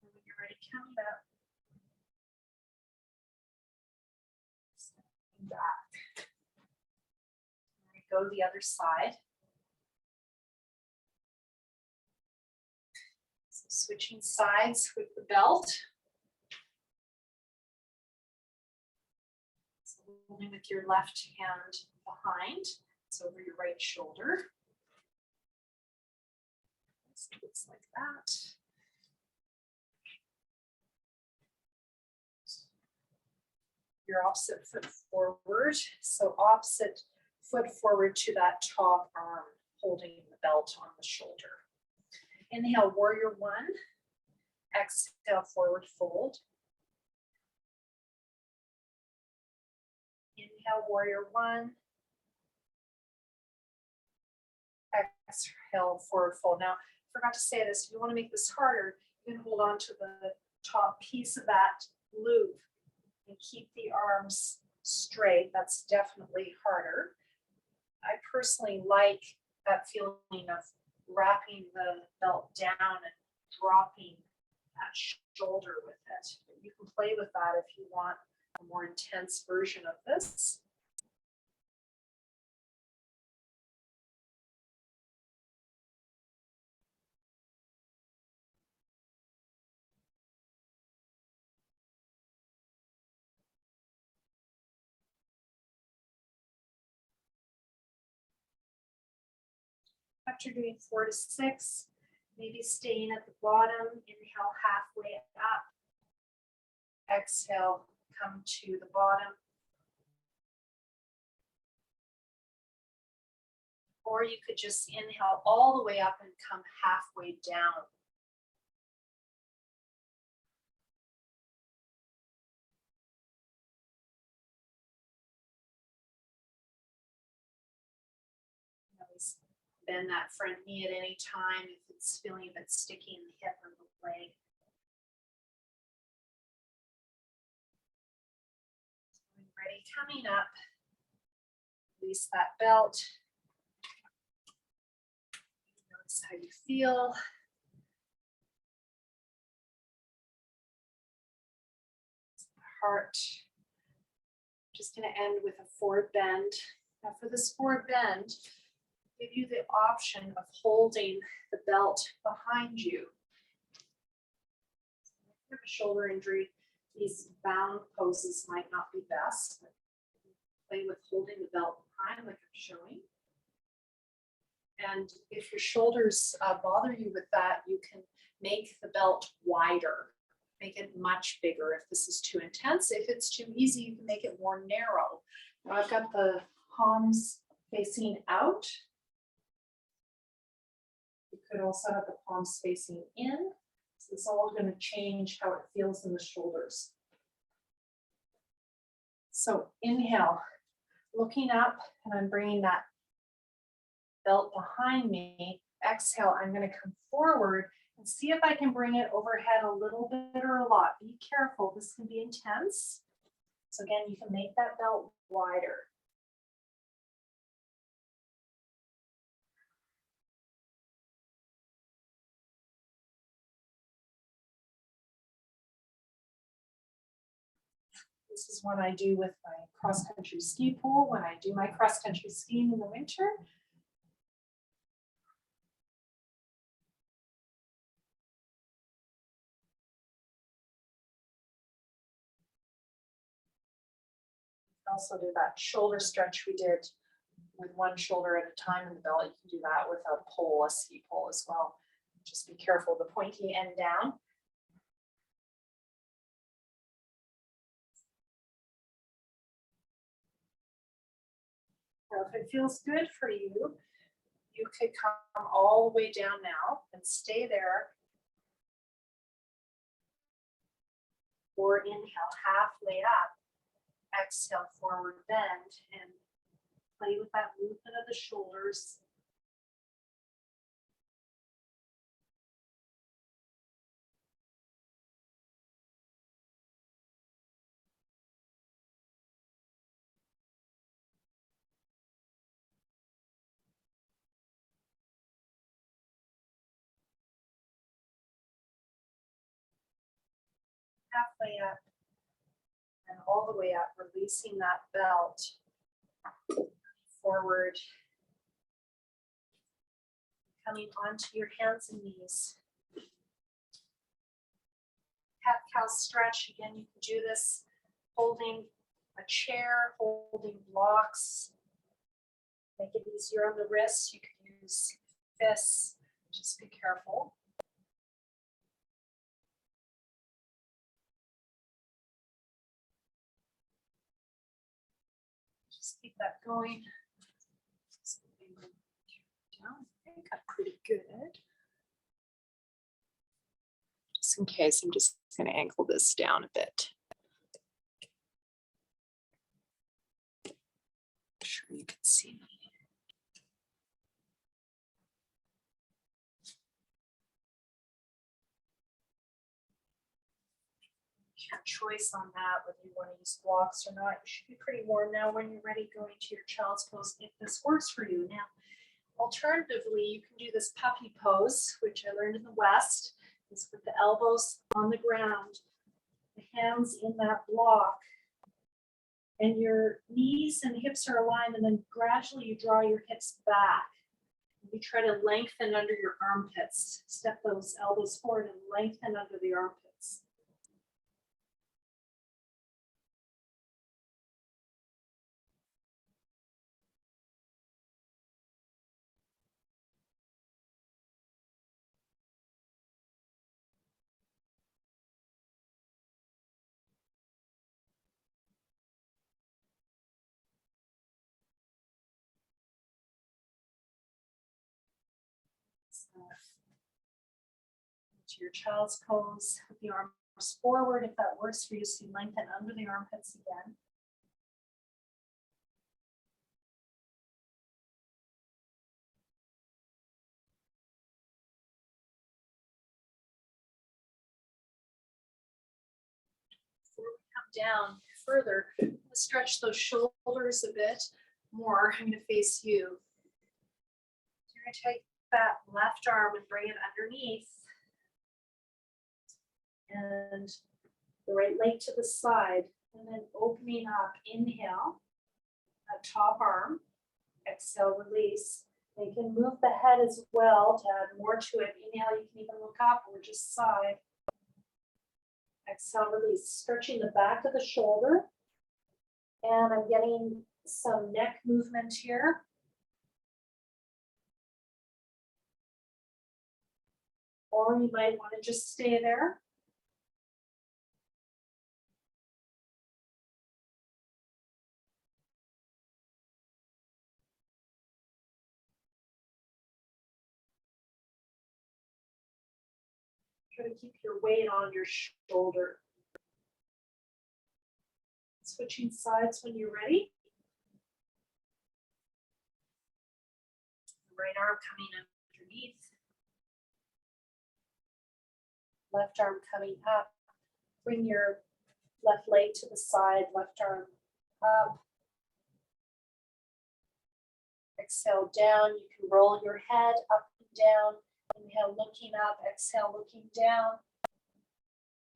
Speaker 1: And when you're ready, coming up, stepping back. Go to the other side. So switching sides with the belt. So holding with your left hand behind. It's over your right shoulder. So it's like that. Your opposite foot forward. So opposite foot forward to that top arm, holding the belt on the shoulder. Inhale, warrior one. Exhale, forward fold. Inhale, warrior one. Exhale, forward fold. Now, I forgot to say this. If you want to make this harder, you can hold on to the top piece of that loop and keep the arms straight. That's definitely harder. I personally like that feeling of wrapping the belt down and dropping that shoulder with it. You can play with that if you want a more intense version of this. After doing 4 to 6, maybe staying at the bottom, inhale halfway up, exhale, come to the bottom. Or you could just inhale all the way up and come halfway down. Always bend that front knee at any time if it's feeling a bit sticky in the hip or the leg. Ready, coming up, release that belt. Notice how you feel. Heart. Just going to end with a forward bend. Now for this forward bend, give you the option of holding the belt behind you. If you have a shoulder injury, these bound poses might not be best. But play with holding the belt behind like I'm showing. And if your shoulders bother you with that, you can make the belt wider. Make it much bigger if this is too intense. If it's too easy, you can make it more narrow. Now I've got the palms facing out. You could also have the palms facing in. So it's all going to change how it feels in the shoulders. So inhale, looking up, and I'm bringing that belt behind me. Exhale, I'm going to come forward and see if I can bring it overhead a little bit or a lot. Be careful, this can be intense. So again, you can make that belt wider. This is what I do with my cross-country ski pole when I do my cross-country skiing in the winter. Also do that shoulder stretch we did with one shoulder at a time in the belt. You can do that with a pole, a ski pole as well. Just be careful, the pointy end down. Now, if it feels good for you, you could come all the way down now and stay there. Or inhale halfway up, exhale forward bend, and play with that movement of the shoulders. Halfway up and all the way up, releasing that belt forward, coming onto your hands and knees. Cat-cow stretch, again, you can do this holding a chair, holding blocks. Make it easier on the wrists. You can use fists, just be careful. Just keep that going. Down. I think got pretty good. Just in case, I'm just going to ankle this down a bit. I'm sure you can see me. You have choice on that, whether you want to use blocks or not. You should be pretty warm now when you're ready going to your child's pose if this works for you. Now, alternatively, you can do this puppy pose, which I learned in the West. Is with the elbows on the ground, the hands in that block, and your knees and hips are aligned, and then gradually you draw your hips back. You try to lengthen under your armpits. Step those elbows forward and lengthen under the armpits. To your child's pose with the arms forward. If that works for you, so you lengthen under the armpits again. Before we come down further, let's stretch those shoulders a bit more. I'm going to face you. So you're going to take that left arm and bring it underneath. And the right leg to the side, and then opening up, inhale, that top arm, exhale, release. And you can move the head as well to add more to it. Inhale, you can even look up or just side. Exhale, release, stretching the back of the shoulder. And I'm getting some neck movement here. Or you might want to just stay there. Try to keep your weight on your shoulder. Switching sides when you're ready. Right arm coming underneath. Left arm coming up. Bring your left leg to the side, left arm up. Exhale down. You can roll your head up and down. Inhale, looking up. Exhale, looking down.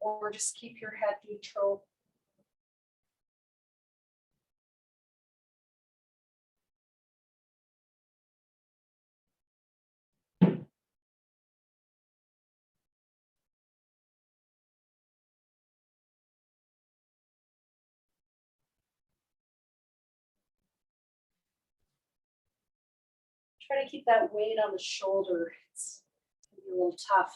Speaker 1: Or just keep your head neutral. Try to keep that weight on the shoulder. It's gonna be a little tough.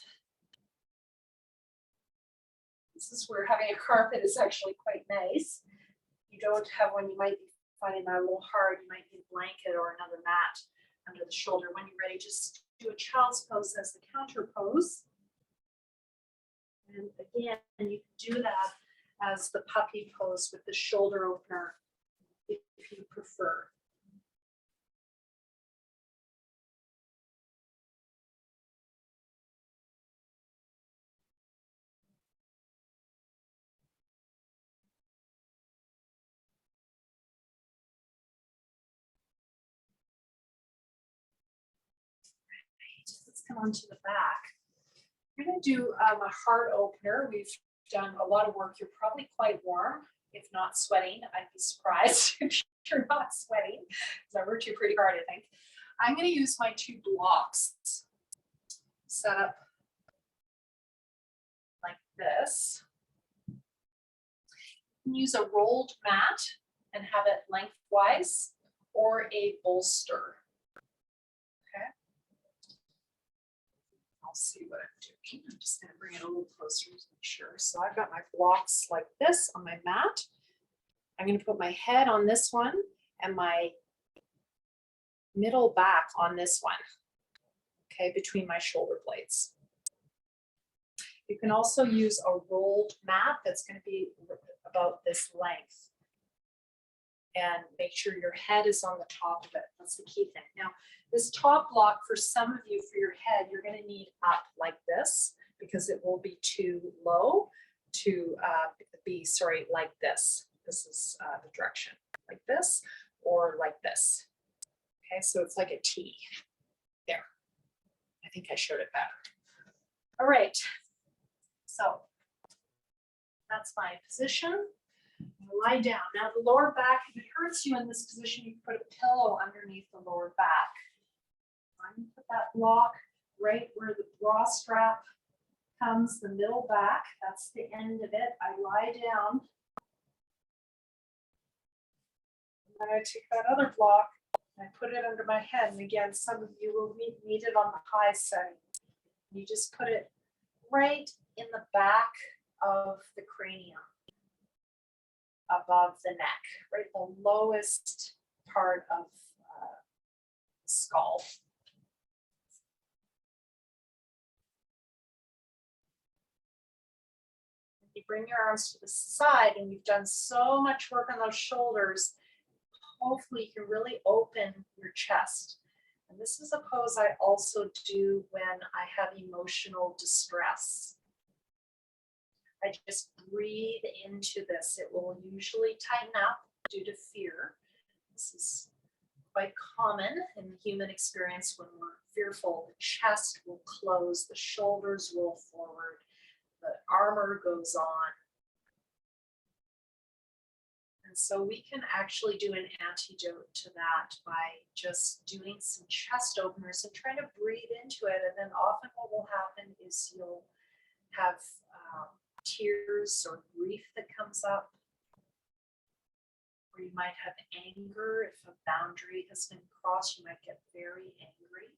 Speaker 1: This is where having a carpet is actually quite nice. If you don't have one, you might be finding that a little hard. You might need a blanket or another mat under the shoulder. When you're ready, just do a child's pose as the counter pose. And again, you can do that as the puppy pose with the shoulder opener if you prefer. Let's come on to the back. We're going to do a heart opener. We've done a lot of work. You're probably quite warm, if not sweating. I'd be surprised if you're not sweating, because I worked you pretty hard, I think. I'm going to use my 2 blocks set up like this. You can use a rolled mat and have it lengthwise, or a bolster. I'll see what I'm doing. I'm just going to bring it a little closer to make sure. So I've got my blocks like this on my mat. I'm going to put my head on this one and my middle back on this one, okay, between my shoulder blades. You can also use a rolled mat that's going to be about this length. And make sure your head is on the top of it. That's the key thing. Now, this top block, for some of you, for your head, you're going to need up like this, because it will be too low to be, like this. This is the direction, like this, or like this. Okay, so it's like a T. There. I think I showed it better. All right. So that's my position. Lie down. Now the lower back, if it hurts you in this position, you can put a pillow underneath the lower back. I'm going to put that block right where the bra strap comes, the middle back. That's the end of it. I lie down. And then I take that other block and I put it under my head. And again, some of you will need it on the high setting. You just put it right in the back of the cranium, above the neck, right, the lowest part of the skull. You bring your arms to the side, and you've done so much work on those shoulders. Hopefully, you can really open your chest. And this is a pose I also do when I have emotional distress. I just breathe into this. It will usually tighten up due to fear. This is quite common in the human experience. When we're fearful, the chest will close, the shoulders roll forward, the armor goes on. And so we can actually do an antidote to that by just doing some chest openers and trying to breathe into it. And then often what will happen is you'll have tears or grief that comes up, or you might have anger. If a boundary has been crossed, you might get very angry.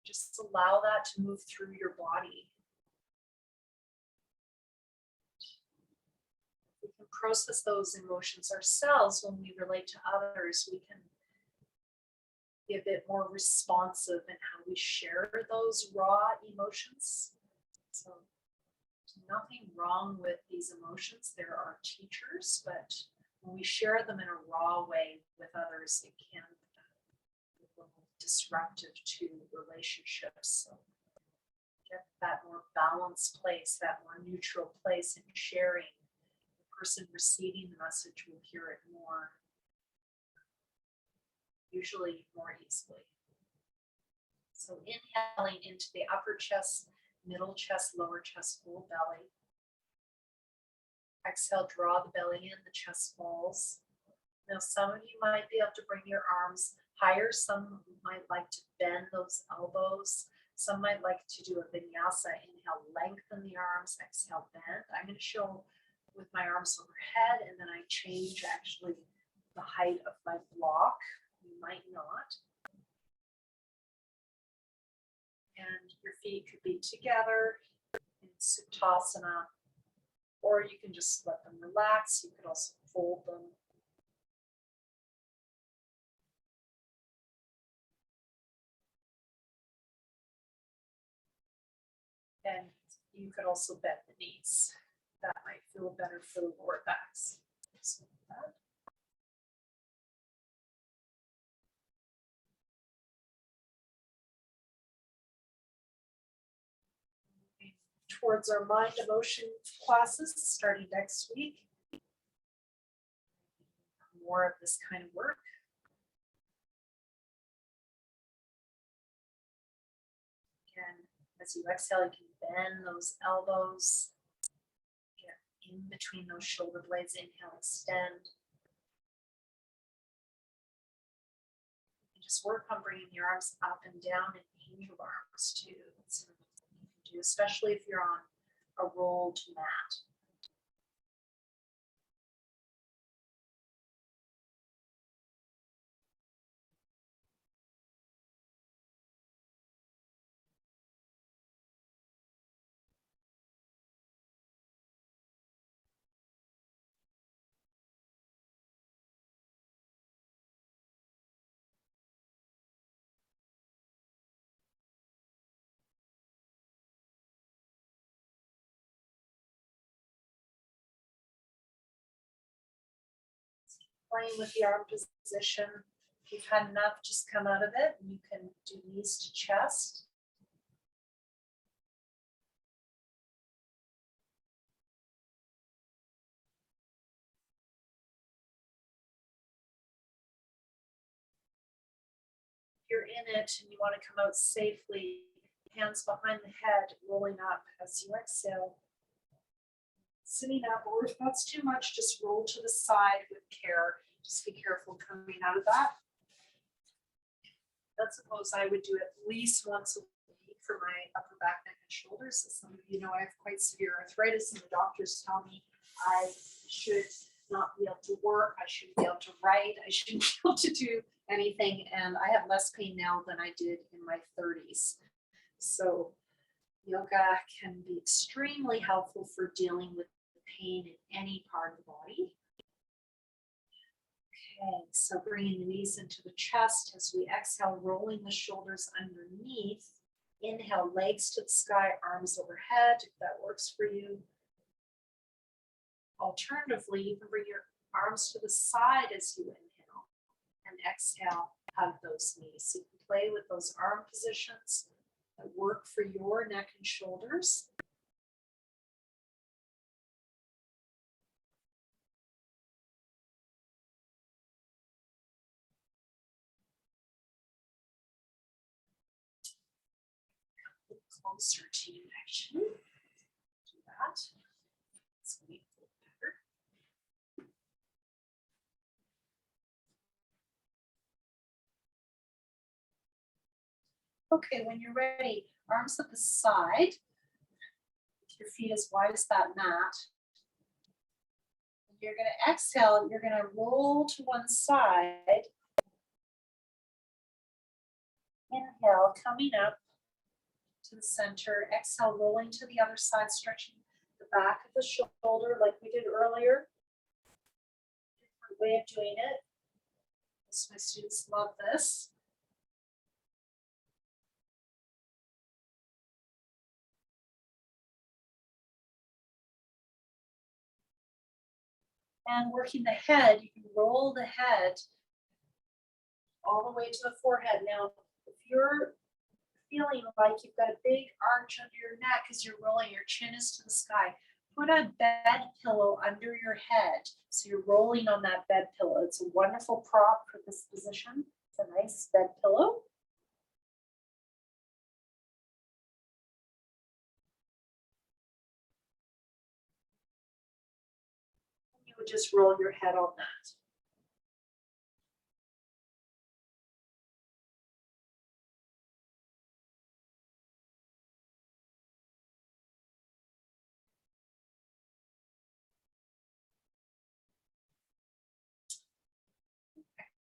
Speaker 1: Just allow that to move through your body. We can process those emotions ourselves when we relate to others. We can be a bit more responsive in how we share those raw emotions. So nothing wrong with these emotions. There are teachers, but when we share them in a raw way with others, it can be a little disruptive to relationships. So get that more balanced place, that more neutral place in sharing. The person receiving the message will hear it more, usually more easily. So inhaling into the upper chest, middle chest, lower chest, full belly. Exhale, draw the belly in, the chest falls. Now, some of you might be able to bring your arms higher. Some might like to bend those elbows. Some might like to do a vinyasa. Inhale, lengthen the arms. Exhale, bend. I'm going to show with my arms overhead, and then I change actually the height of my block. You might not. And your feet could be together in Sutasana, or you can just let them relax. You could also fold them. And you could also bend the knees. That might feel better for the lower backs. So that. Towards our mind emotion classes starting next week. More of this kind of work. Again, as you exhale, you can bend those elbows. Get in between those shoulder blades. Inhale, extend. And just work on bringing your arms up and down in angel arms too. That's something you can do, especially if you're on a rolled mat. Playing with the arm position. If you've had enough, just come out of it. You can do knees to chest. If you're in it and you want to come out safely, hands behind the head, rolling up as you exhale. Sitting up, or if that's too much, just roll to the side with care. Just be careful coming out of that. I suppose I would do at least once a week for my upper back, neck, and shoulders. As some of you know, I have quite severe arthritis, and the doctors tell me I should not be able to work, I shouldn't be able to write, I shouldn't be able to do anything, and I have less pain now than I did in my 30s. So yoga can be extremely helpful for dealing with pain in any part of the body. Okay, so bringing the knees into the chest as we exhale, rolling the shoulders underneath. Inhale, legs to the sky, arms overhead, if that works for you. Alternatively, you can bring your arms to the side as you inhale, and exhale, hug those knees. So you can play with those arm positions that work for your neck and shoulders. Closer to you, actually. Do that. It's going to be a little better. Okay, when you're ready, arms at the side, your feet as wide as that mat. You're going to exhale, you're going to roll to one side. Inhale, coming up to the center. Exhale, rolling to the other side, stretching the back of the shoulder like we did earlier. Different way of doing it. My students love this. And working the head, you can roll the head all the way to the forehead. Now, if you're feeling like you've got a big arch under your neck as you're rolling, your chin is to the sky, put a bed pillow under your head. So you're rolling on that bed pillow. It's a wonderful prop for this position. It's a nice bed pillow. You would just roll your head on that.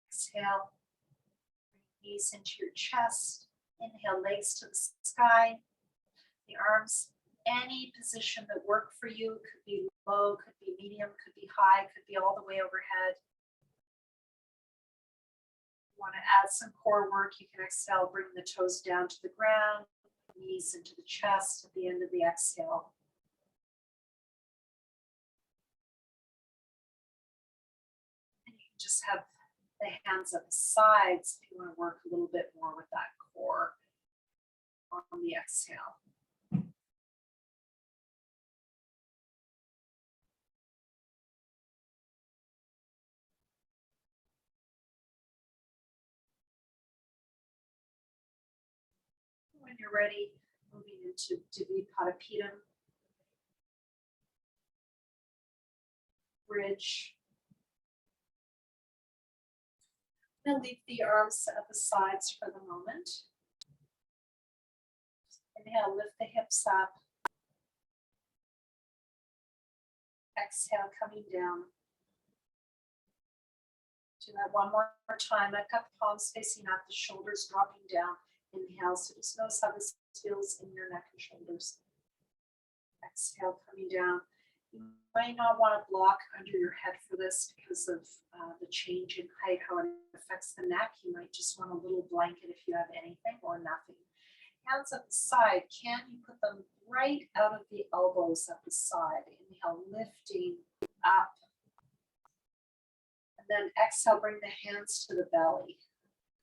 Speaker 1: Exhale, knees into your chest. Inhale, legs to the sky, the arms, any position that worked for you. Could be low, could be medium, could be high, could be all the way overhead. You want to add some core work, you can exhale, bring the toes down to the ground, knees into the chest at the end of the exhale. And you can just have the hands at the sides if you want to work a little bit more with that core on the exhale. When you're ready, moving into Dvipadipedam, bridge. And leave the arms at the sides for the moment. Inhale, lift the hips up. Exhale, coming down. Do that one more time. I've got the palms facing up, the shoulders dropping down. Inhale, so just notice how this feels in your neck and shoulders. Exhale, coming down. You might not want to block under your head for this because of the change in height, how it affects the neck. You might just want a little blanket if you have anything or nothing. Hands at the side, can you put them right out of the elbows at the side? Inhale, lifting up. And then exhale, bring the hands to the belly.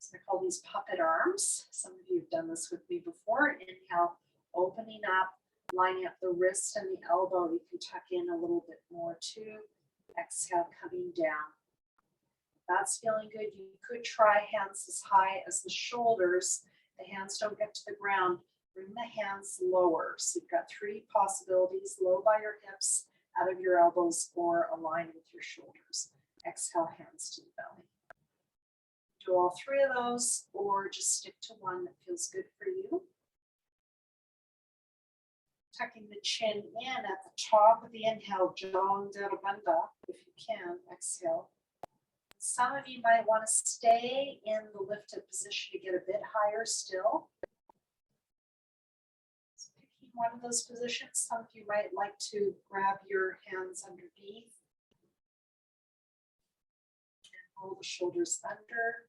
Speaker 1: So I call these puppet arms. Some of you have done this with me before. Inhale, opening up, lining up the wrist and the elbow. You can tuck in a little bit more too. Exhale, coming down. That's feeling good. You could try hands as high as the shoulders. The hands don't get to the ground. Bring the hands lower. So you've got three possibilities: low by your hips, out of your elbows, or aligned with your shoulders. Exhale, hands to the belly. Do all three of those, or just stick to one that feels good for you. Tucking the chin in at the top of the inhale, Jandharabandha, if you can. Exhale. Some of you might want to stay in the lifted position to get a bit higher still. So picking one of those positions, some of you might like to grab your hands underneath and roll the shoulders under.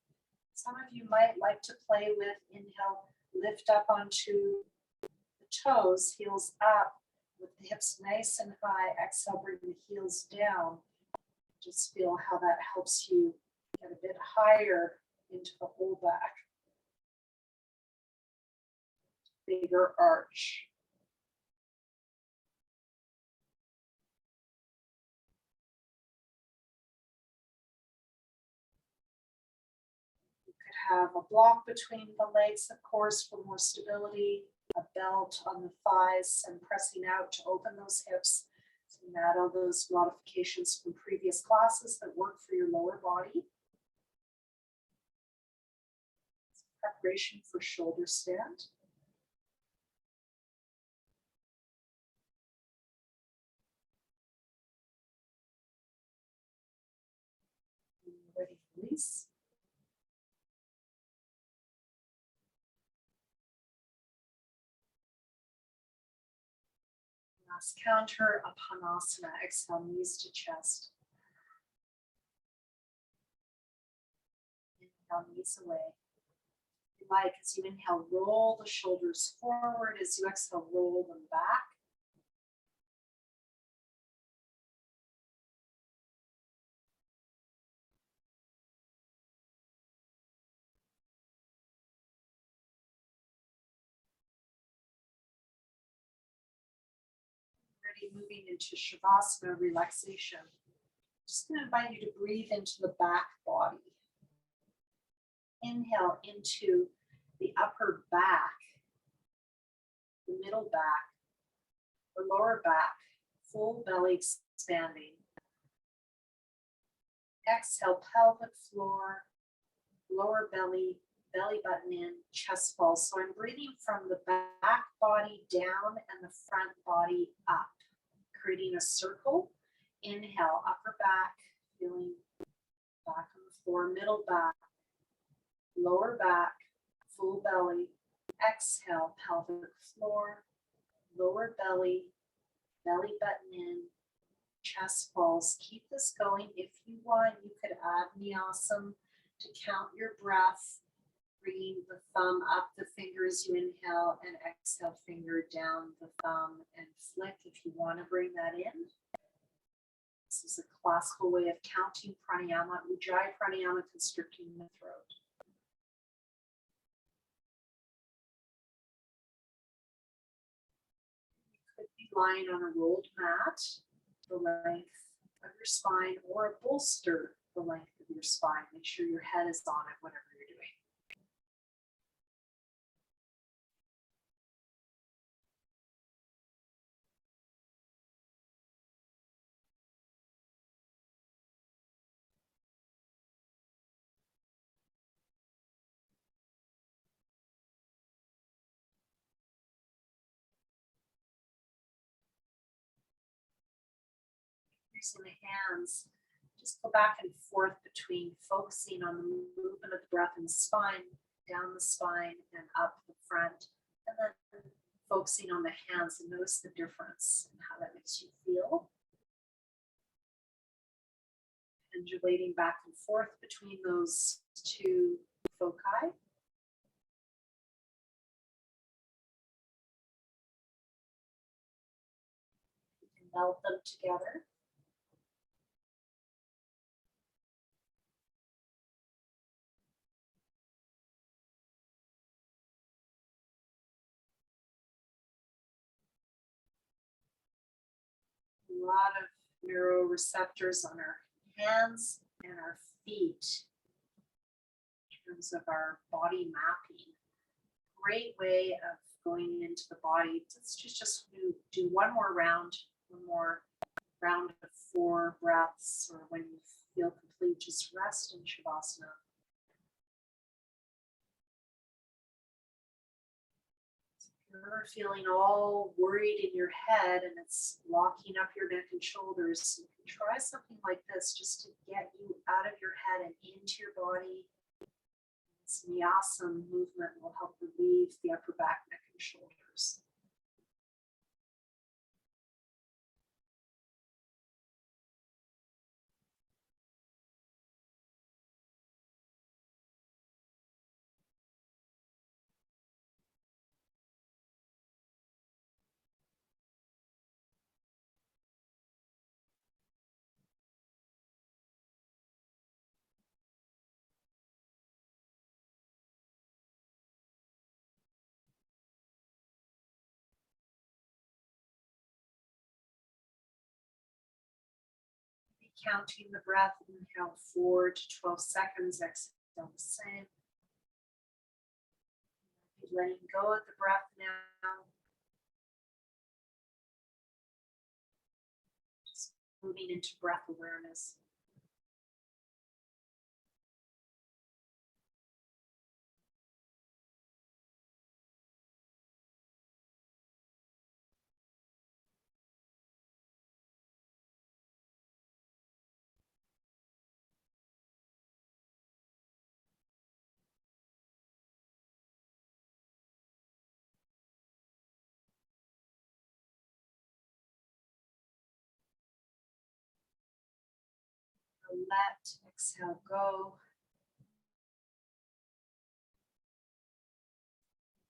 Speaker 1: Some of you might like to play with, inhale, lift up onto the toes, heels up, with the hips nice and high. Exhale, bring the heels down. Just feel how that helps you get a bit higher into the whole back. Bigger arch. You could have a block between the legs, of course, for more stability, a belt on the thighs and pressing out to open those hips. So you add all those modifications from previous classes that work for your lower body. Preparation for shoulder stand. Ready for release. Last counter, Apanasana. Exhale, knees to chest. Inhale, knees away. Like as you inhale, roll the shoulders forward. As you exhale, roll them back. already moving into Shavasana, relaxation. Just going to invite you to breathe into the back body. Inhale into the upper back, the middle back, the lower back, full belly expanding. Exhale, pelvic floor, lower belly, belly button in, chest falls. So I'm breathing from the back body down and the front body up, creating a circle. Inhale, upper back, feeling back on the floor, middle back, lower back, full belly. Exhale, pelvic floor, lower belly, belly button in, chest falls. Keep this going. If you want, you could add Nyasam to count your breath. Bringing the thumb up the finger as you inhale and exhale, finger down the thumb and flick if you want to bring that in. This is a classical way of counting pranayama, Ujjayi pranayama, constricting the throat. You could be lying on a rolled mat, the length of your spine, or a bolster, the length of your spine. Make sure your head is on it, whatever you're doing. Using the hands, just go back and forth between focusing on the movement of the breath in the spine, down the spine and up the front, and then focusing on the hands and notice the difference and how that makes you feel. Undulating back and forth between those two foci. You can melt them together. A lot of neuroreceptors on our hands and our feet in terms of our body mapping. Great way of going into the body. Let's just do one more round of 4 breaths, or when you feel complete, just rest in Shavasana. You're feeling all worried in your head and it's locking up your neck and shoulders, you can try something like this just to get you out of your head and into your body. This Nyasam movement will help relieve the upper back, neck, and shoulders. Counting the breath, inhale 4 to 12 seconds, exhale the same. Letting go of the breath now. Just moving into breath awareness. Let, exhale, go.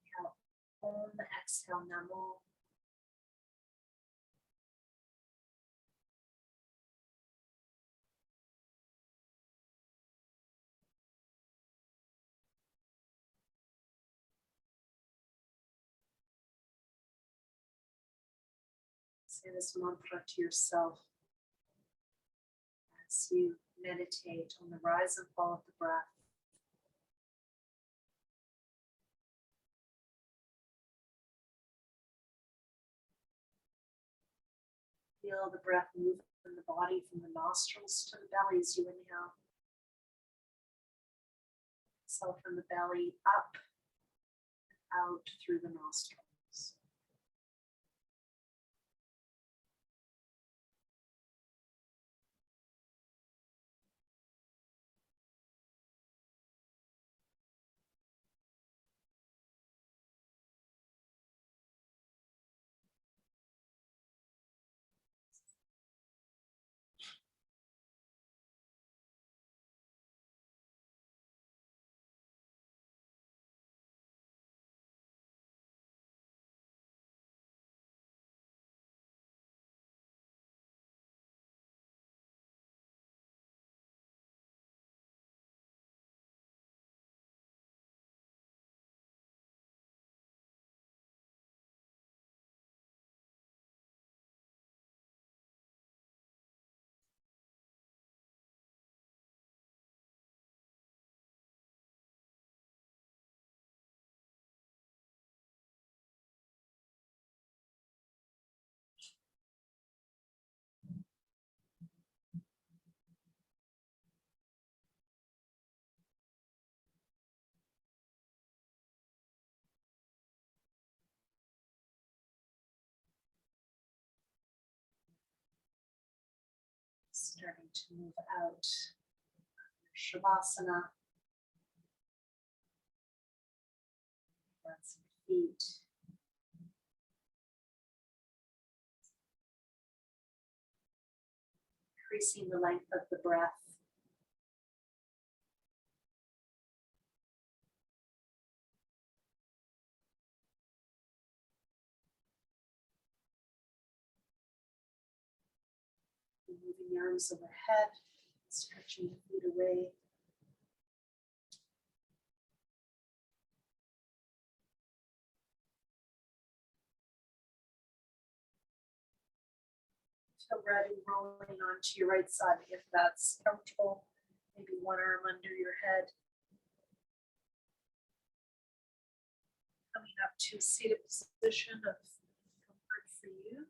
Speaker 1: Inhale, Om, exhale, Namo. Say this mantra to yourself as you meditate on the rise and fall of the breath. Feel the breath move in the body from the nostrils to the belly as you inhale. Exhale from the belly up and out through the nostrils. Starting to move out. Shavasana. Hands and feet. Increasing the length of the breath. Moving the arms overhead, stretching the feet away. Feel ready, rolling onto your right side if that's comfortable. Maybe one arm under your head. Coming up to seated position of comfort for you.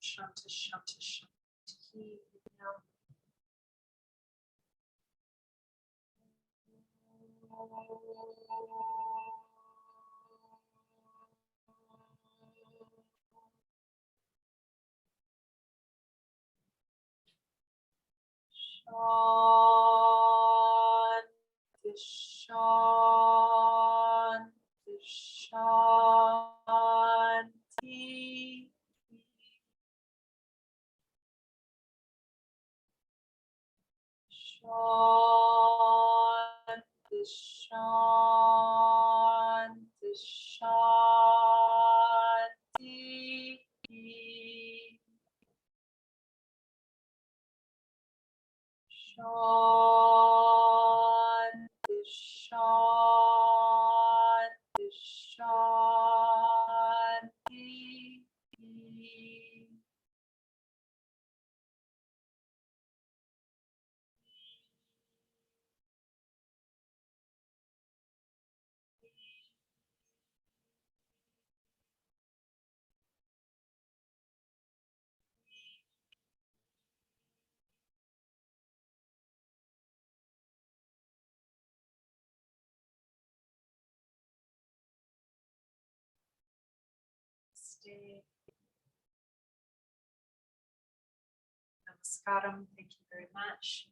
Speaker 1: Shanti, shanti, shanti. Now. Shanti, shanti. Shanti, shanti, shanti. Shanti, shanti, shanti. Stay. Namaskaram. Thank you very much.